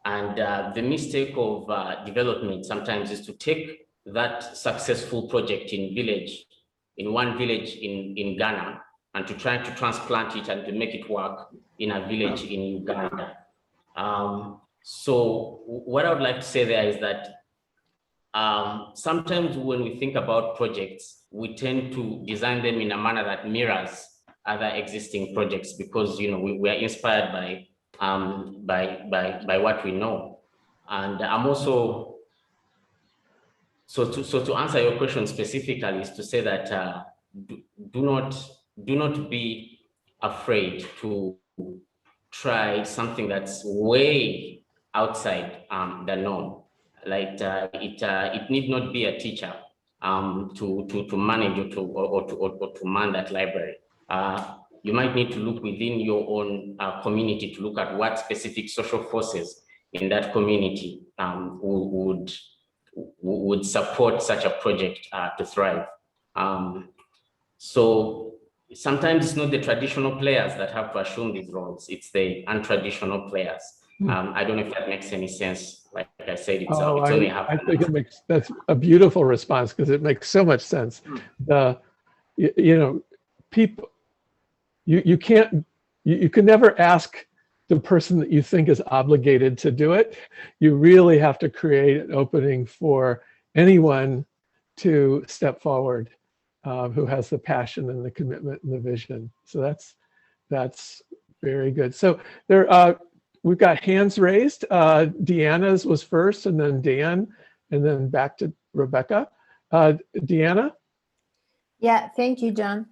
And the mistake of development sometimes is to take that successful project in one village in Ghana and to try to transplant it and to make it work in a village in Uganda. So what I would like to say there is that sometimes when we think about projects, we tend to design them in a manner that mirrors other existing projects because we are inspired by what we know. And I'm also so to answer your question specifically is to say that do not be afraid to try something that's way outside the norm. Like it need not be a teacher to manage or to man that library. You might need to look within your own community to look at what specific social forces in that community would support such a project to thrive. So sometimes it's not the traditional players that have to assume these roles, it's the untraditional players. I don't know if that makes any sense. Like I said, it's only happening. I think that's a beautiful response because it makes so much sense. People, you can never ask the person that you think is obligated to do it. You really have to create an opening for anyone to step forward who has the passion and the commitment and the vision. So that's very good. So we've got hands raised. Deanna's was first, and then Dan, and then back to Rebecca. Deanna? Yeah, thank you, John.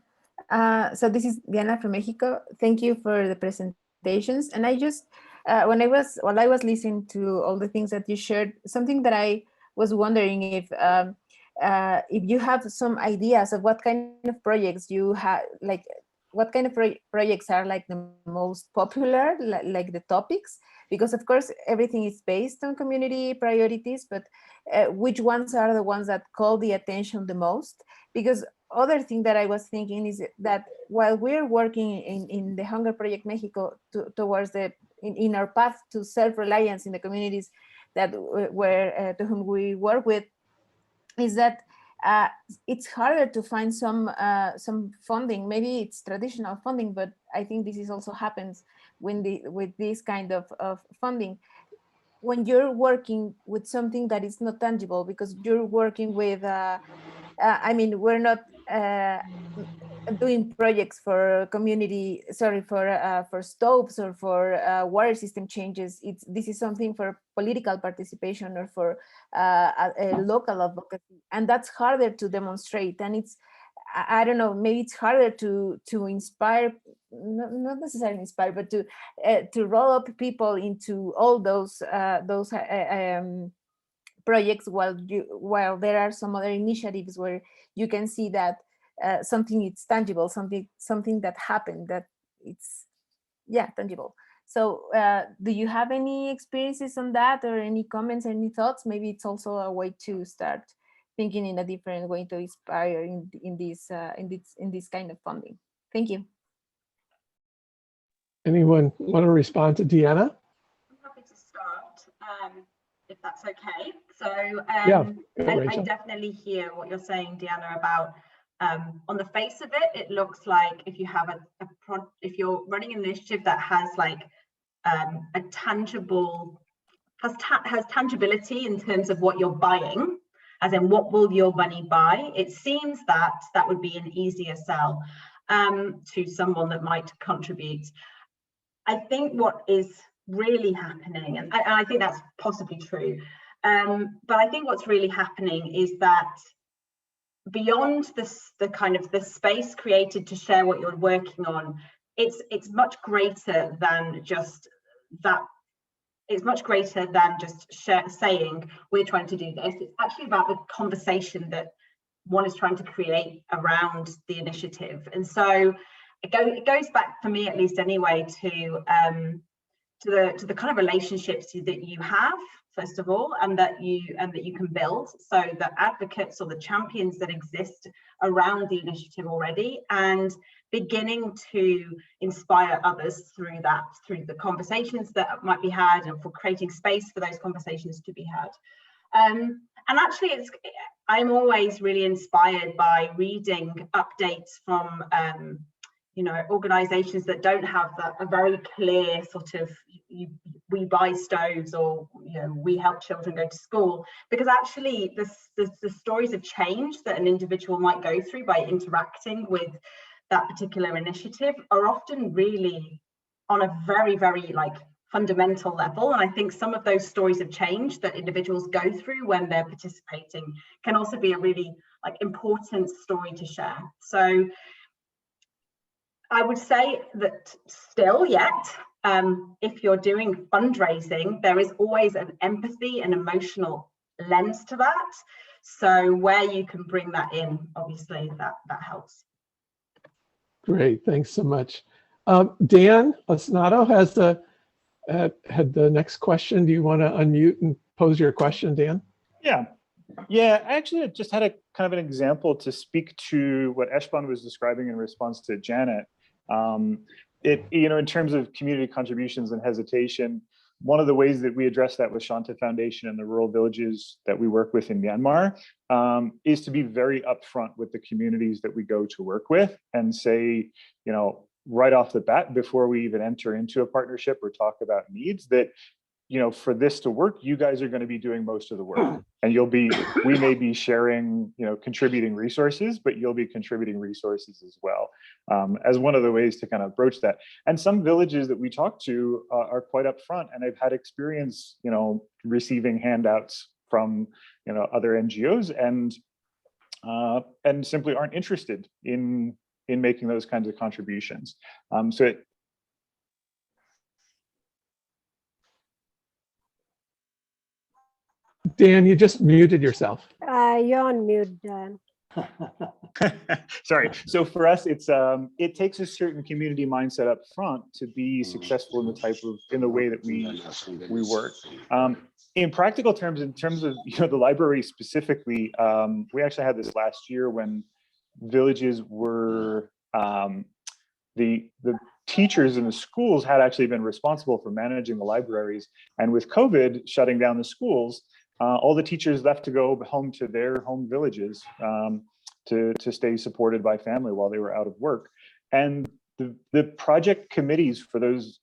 So this is Diana from Mexico. Thank you for the presentations. And I just, while I was listening to all the things that you shared, something that I was wondering if you have some ideas of what kind of projects you have, like what kind of projects are like the most popular, like the topics, because of course everything is based on community priorities, but which ones are the ones that call the attention the most? Because other thing that I was thinking is that while we're working in the Hunger Project Mexico towards in our path to self-reliance in the communities that to whom we work with, is that it's harder to find some funding. Maybe it's traditional funding, but I think this is also happens with this kind of funding. When you're working with something that is not tangible, because you're working with, I mean, we're not doing projects for community, for stoves or for water system changes. This is something for political participation or for a local advocacy, and that's harder to demonstrate. And it's, I don't know, maybe it's harder to inspire, not necessarily inspire, but to roll up people into all those projects, while there are some other initiatives where you can see that something is tangible, something that happened, that it's tangible. So do you have any experiences on that, or any comments, any thoughts? Maybe it's also a way to start thinking in a different way to inspire in this kind of funding. Thank you. Anyone want to respond to Deanna? I'm happy to start, if that's okay. So I definitely hear what you're saying, Deanna, about on the face of it, it looks like if you have if you're running an initiative that has like a tangible, has tangibility in terms of what you're buying, as in what will your money buy, it seems that that would be an easier sell to someone that might contribute. I think what is really happening, and I think that's possibly true, but I think what's really happening is that beyond the kind of the space created to share what you're working on, it's much greater than just that. It's much greater than just saying we're trying to do this. It's actually about the conversation that one is trying to create around the initiative. And so it goes back, for me at least anyway, to the kind of relationships that you have, first of all, and that you can build, so the advocates or the champions that exist around the initiative already, and beginning to inspire others through the conversations that might be had, and for creating space for those conversations to be had. And actually, I'm always really inspired by reading updates from organizations that don't have a very clear sort of we buy stoves, or we help children go to school, because actually the stories of change that an individual might go through by interacting with that particular initiative are often really on a very, very fundamental level. And I think some of those stories of change that individuals go through when they're participating can also be a really important story to share. So I would say that still yet, if you're doing fundraising, there is always an empathy and emotional lens to that. So where you can bring that in, obviously that helps. Great, thanks so much. Dan Osnato had the next question. Do you want to unmute and pose your question, Dan? Yeah, I actually just had a kind of an example to speak to what Eshban was describing in response to Janet. In terms of community contributions and hesitation, one of the ways that we address that with Shanta Foundation and the rural villages that we work with in Myanmar is to be very upfront with the communities that we go to work with and say, right off the bat, before we even enter into a partnership or talk about needs, that for this to work, you guys are going to be doing most of the work, and we may be sharing, contributing resources, but you'll be contributing resources as well, as one of the ways to kind of broach that. And some villages that we talk to are quite upfront, and I've had experience, receiving handouts from, other NGOs and simply aren't interested in making those kinds of contributions. Dan, you just muted yourself. You're on mute, Dan. Sorry. So for us, it takes a certain community mindset up front to be successful in the way that we work. In practical terms, in terms of the library specifically, we actually had this last year when villages were the teachers in the schools had actually been responsible for managing the libraries, and with COVID shutting down the schools, all the teachers left to go home to their home villages to stay supported by family while they were out of work. And the project committees for those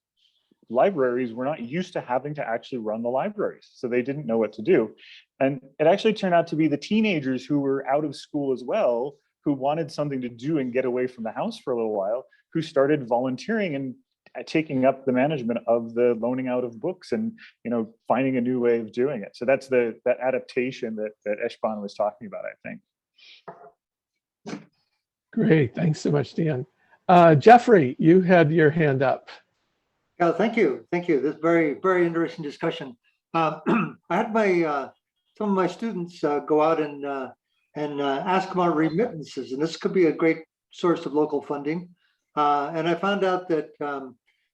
libraries were not used to having to actually run the libraries, so they didn't know what to do. And it actually turned out to be the teenagers who were out of school as well, who wanted something to do and get away from the house for a little while, who started volunteering and taking up the management of the loaning out of books and finding a new way of doing it. So that's that adaptation that Eshban was talking about, I think. Great, thanks so much, Dan. Jeffrey, you had your hand up. Yeah, thank you. This is very, very interesting discussion. I had some of my students go out and ask about remittances, and this could be a great source of local funding. And I found out that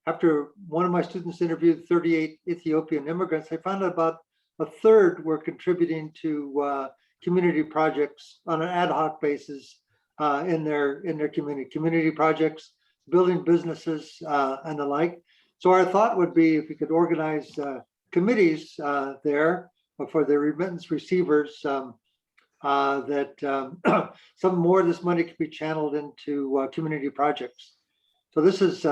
after one of my students interviewed 38 Ethiopian immigrants, I found out about a third were contributing to community projects on an ad hoc basis in their community projects, building businesses and the like. So our thought would be if we could organize committees there for the remittance receivers, that some more of this money could be channeled into community projects. So this is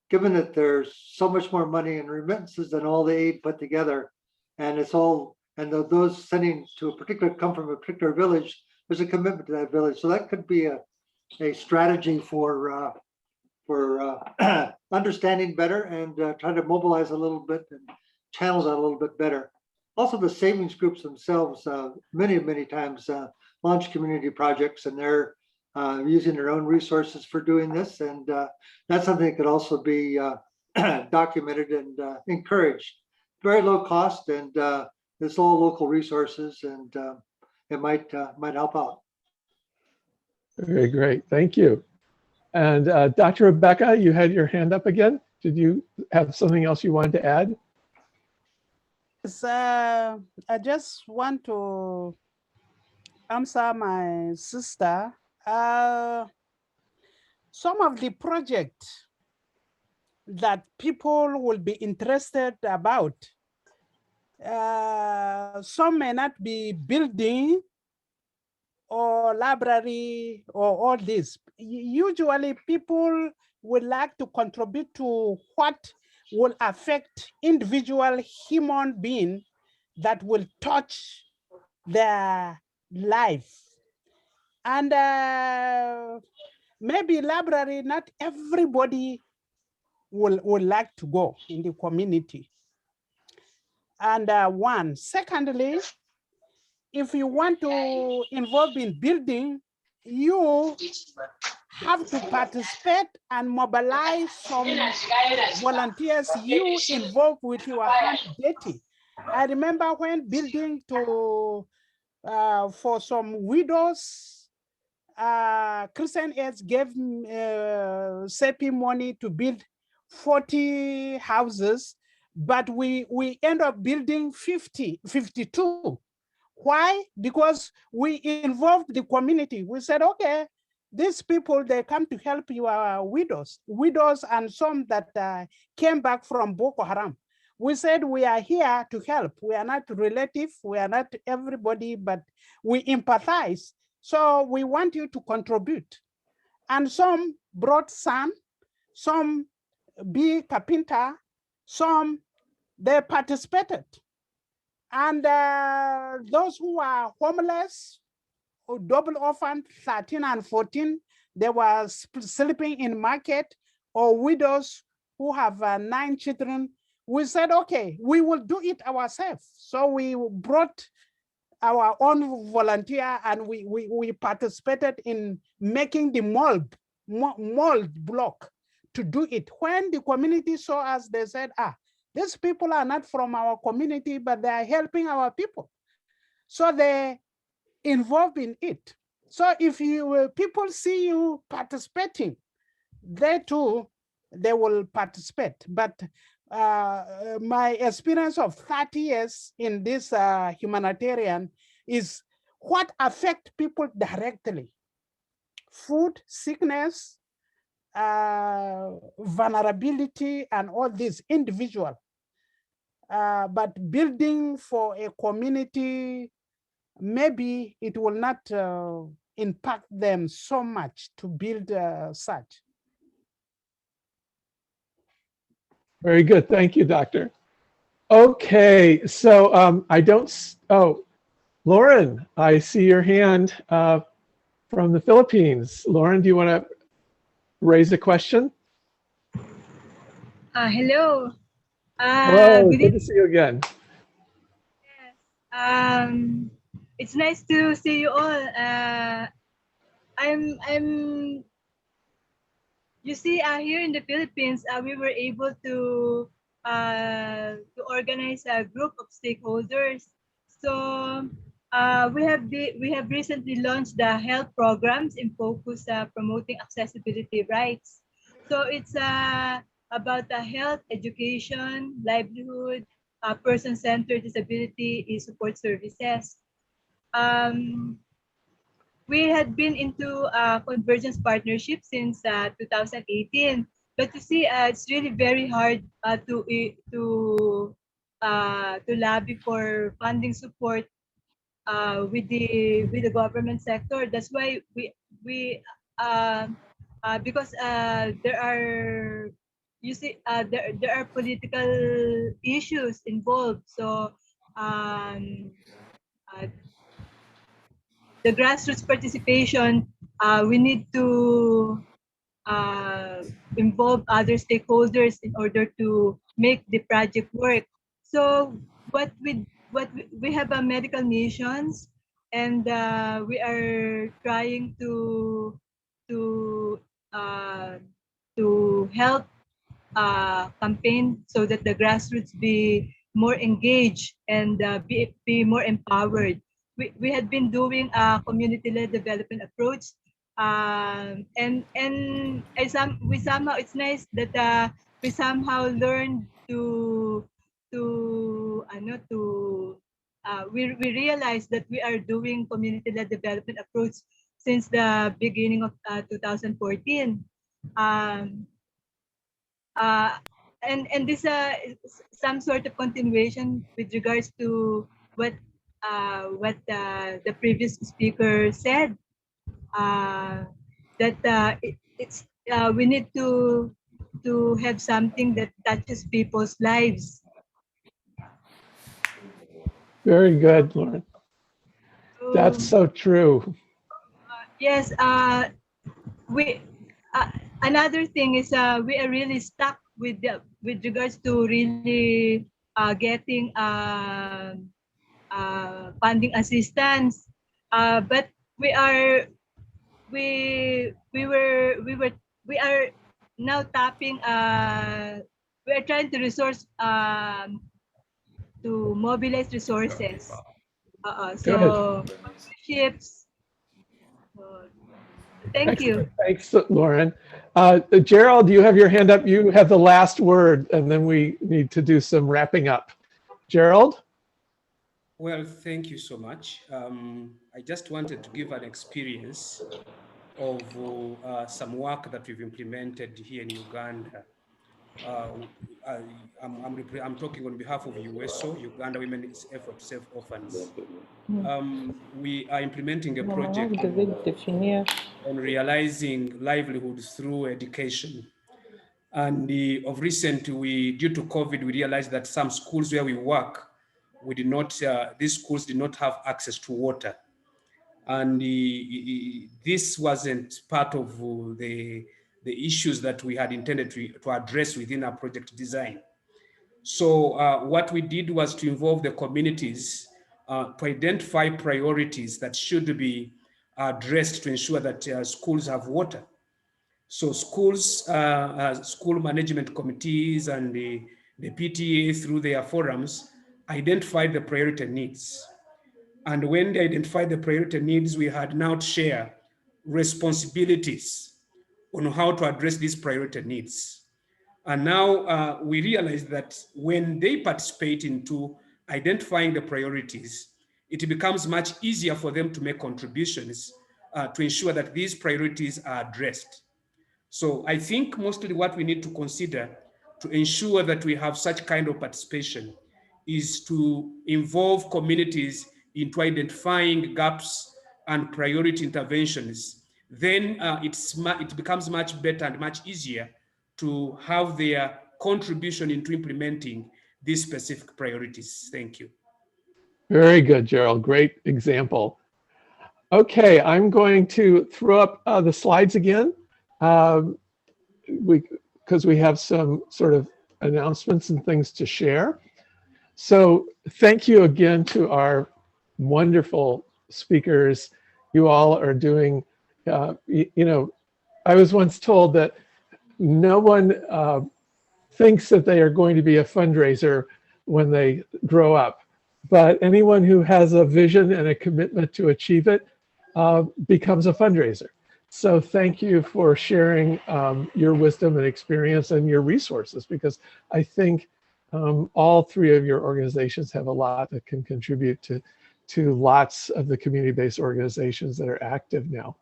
given that there's so much more money in remittances than all the aid put together, and those sending to come from a particular village, there's a commitment to that village. So that could be a strategy for understanding better and trying to mobilize a little bit and channel that a little bit better. Also, the savings groups themselves many times launch community projects, and they're using their own resources for doing this, and that's something that could also be documented and encouraged. Very low cost, and it's all local resources, and it might help out. Very great, thank you. And Dr. Rebecca, you had your hand up again. Did you have something else you wanted to add? So I just want to answer my sister. Some of the projects that people will be interested about, some may not be building or library or all this. Usually people would like to contribute to what will affect individual human being that will touch their life. And maybe library, not everybody will like to go in the community. And one, secondly, if you want to involve in building, you have to participate and mobilize some volunteers you involved with your hand dirty. I remember when building to for some widows, Christian Aids gave SEPI money to build 40 houses, but we end up building 52. Why? Because we involved the community. We said, okay, these people, they come to help your widows and some that came back from Boko Haram. We said, we are here to help. We are not relative, we are not everybody, but we empathize. So we want you to contribute. And some brought sand, some be carpenter, some they participated. And those who are homeless, or double orphan, 13 and 14, they were sleeping in market, or widows who have 9 children. We said, okay, we will do it ourselves. So we brought our own volunteer and we participated in making the mold block to do it. When the community saw us, they said, these people are not from our community, but they are helping our people. So they involved in it. So if people see you participating, they too, they will participate. But my experience of 30 years in this humanitarian is what affect people directly. Food, sickness, vulnerability, and all these individual. But building for a community, maybe it will not impact them so much to build such. Very good. Thank you, Doctor. Okay, so Lauren, I see your hand from the Philippines. Lauren, do you want to raise a question? Hello. Hello, good to see you again. Yes. It's nice to see you all. You see, here in the Philippines, we were able to organize a group of stakeholders. So we have recently launched the health programs in focus promoting accessibility rights. So it's about the health, education, livelihood, person-centered disability support services. We had been into convergence partnership since 2018, but you see, it's really very hard to lobby for funding support with the government sector. That's why because there are, you see, there are political issues involved. So the grassroots participation, we need to involve other stakeholders in order to make the project work. So we have medical missions, and we are trying to help campaign so that the grassroots be more engaged and be more empowered. We had been doing a community-led development approach, and we somehow, it's nice that we somehow learned we realized that we are doing community-led development approach since the beginning of 2014. And this is some sort of continuation with regards to what the previous speaker said, that we need to have something that touches people's lives. Very good, Lauren. That's so true. Yes, another thing is we are really stuck with regards to really getting funding assistance, but we are we are now tapping. We are trying to to mobilize resources. So partnerships. Thank you. Thanks, Lauren. Gerald, you have your hand up. You have the last word, and then we need to do some wrapping up. Gerald? Well, thank you so much. I just wanted to give an experience of some work that we've implemented here in Uganda. I'm talking on behalf of USO, Uganda Women's Effort to Save Orphans. We are implementing a project on realizing livelihoods through education. And of recent, due to COVID, we realized that some schools where we work, these schools did not have access to water. And this wasn't part of the issues that we had intended to address within our project design. So what we did was to involve the communities to identify priorities that should be addressed to ensure that schools have water. So schools, school management committees and the PTA through their forums identified the priority needs. And when they identified the priority needs, we had now to share responsibilities on how to address these priority needs. And now we realize that when they participate into identifying the priorities, it becomes much easier for them to make contributions to ensure that these priorities are addressed. So I think mostly what we need to consider to ensure that we have such kind of participation is to involve communities into identifying gaps and priority interventions. Then it becomes much better and much easier to have their contribution into implementing these specific priorities. Thank you. Very good, Gerald. Great example. Okay, I'm going to throw up the slides again because we have some sort of announcements and things to share. So thank you again to our wonderful speakers. You all are doing, you know, I was once told that no one thinks that they are going to be a fundraiser when they grow up, but anyone who has a vision and a commitment to achieve it becomes a fundraiser. So thank you for sharing your wisdom and experience and your resources, because I think all three of your organizations have a lot that can contribute to lots of the community-based organizations that are active now.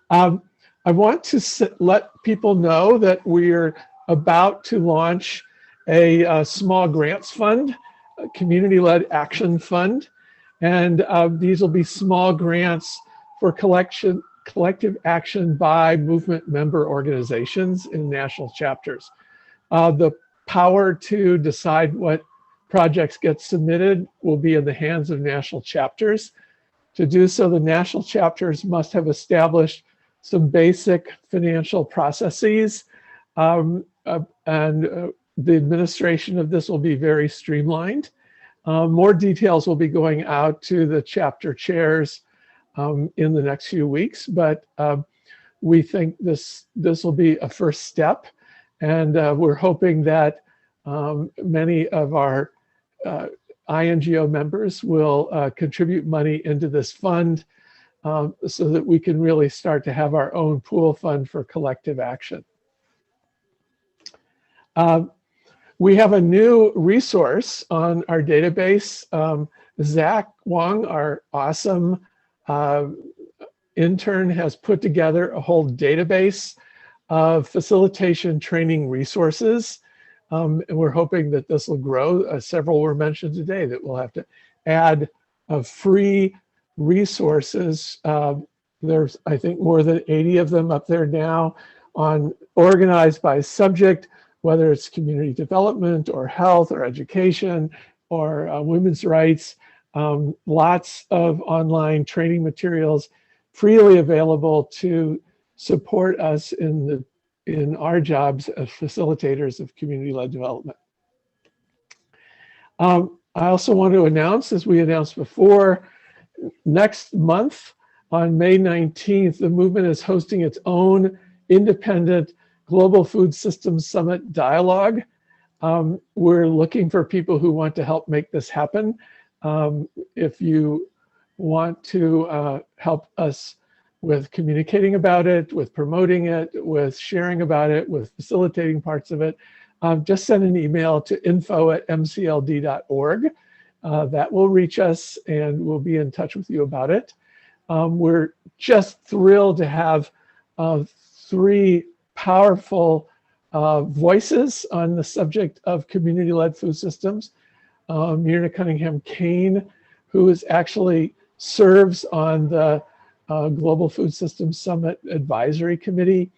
I want to let people know that we're about to launch a small grants fund, a community-led action fund. And these will be small grants for collective action by movement member organizations in national chapters. The power to decide what projects get submitted will be in the hands of national chapters. To do so, the national chapters must have established some basic financial processes, and the administration of this will be very streamlined. More details will be going out to the chapter chairs in the next few weeks, but we think this will be a first step, and we're hoping that many of our INGO members will contribute money into this fund so that we can really start to have our own pool fund for collective action. We have a new resource on our database. Zach Wong, our awesome intern, has put together a whole database of facilitation training resources. And we're hoping that this will grow. Several were mentioned today that we'll have to add free resources. There's, I think, more than 80 of them up there now, organized by subject, whether it's community development or health or education or women's rights. Lots of online training materials freely available to support us in our jobs as facilitators of community-led development. I also want to announce, as we announced before, next month on May 19th, the movement is hosting its own independent Global Food Systems Summit dialogue. We're looking for people who want to help make this happen. If you want to help us with communicating about it, with promoting it, with sharing about it, with facilitating parts of it, just send an email to info@mcld.org. That will reach us and we'll be in touch with you about it. We're just thrilled to have 3 powerful voices on the subject of community-led food systems. Myrna Cunningham-Kane, who actually serves on the Global Food Systems Summit Advisory Committee.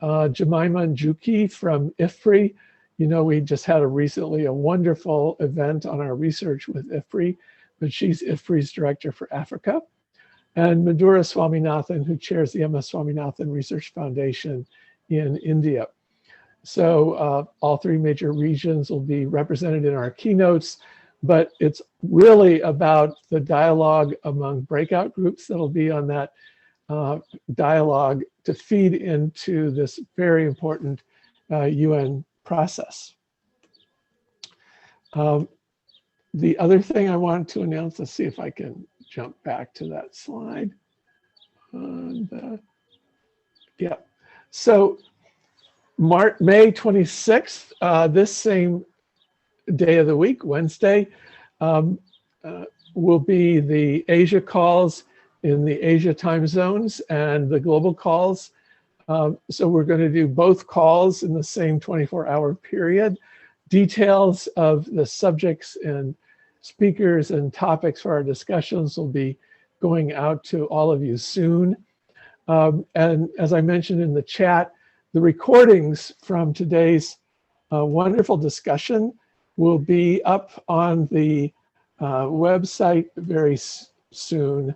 Jemima Njuki from IFPRI. You know, we just had recently a wonderful event on our research with IFPRI, but she's IFPRI's director for Africa. And Madhura Swaminathan, who chairs the MS Swaminathan Research Foundation in India. So all 3 major regions will be represented in our keynotes, but it's really about the dialogue among breakout groups that'll be on that dialogue to feed into this very important UN process. The other thing I wanted to announce, let's see if I can jump back to that slide. And, yeah, so May 26th, this same day of the week, Wednesday, will be the Asia calls in the Asia time zones and the global calls. So we're going to do both calls in the same 24-hour period. Details of the subjects and speakers and topics for our discussions will be going out to all of you soon. And as I mentioned in the chat, the recordings from today's wonderful discussion will be up on the website very soon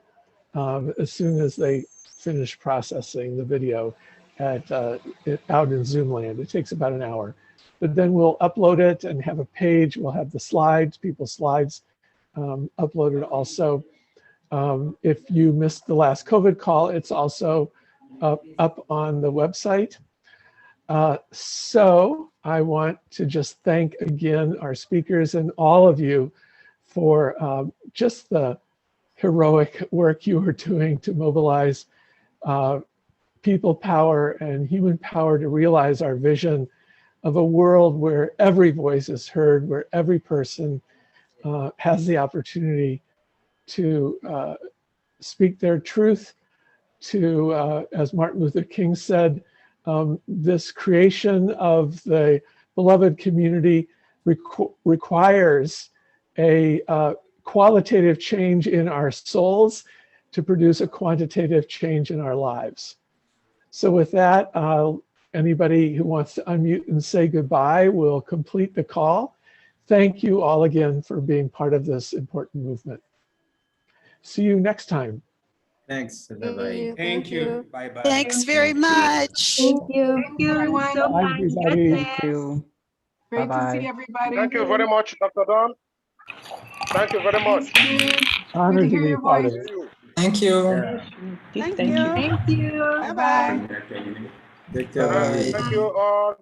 as they finish processing the video out in Zoomland. It takes about an hour. But then we'll upload it and have a page. We'll have the slides, people's slides uploaded also. If you missed the last COVID call, it's also up on the website. So I want to just thank again our speakers and all of you for just the heroic work you are doing to mobilize people power and human power to realize our vision of a world where every voice is heard, where every person has the opportunity to speak their truth, to, as Martin Luther King said, this creation of the beloved community requires a qualitative change in our souls to produce a quantitative change in our lives. So with that, anybody who wants to unmute and say goodbye will complete the call. Thank you all again for being part of this important movement. See you next time. Thanks. Bye-bye. Thank you. Bye-bye. Thanks very much. Thank you. Thank you everyone. so Bye, much. everybody. Thank you. Great to Bye-bye. see everybody. Thank you very much, Dr. Don. Thank you very much. Honored to hear be your part of voice. it. Thank you. Thank you. you. Bye-bye. Take care. Bye. Thank you all.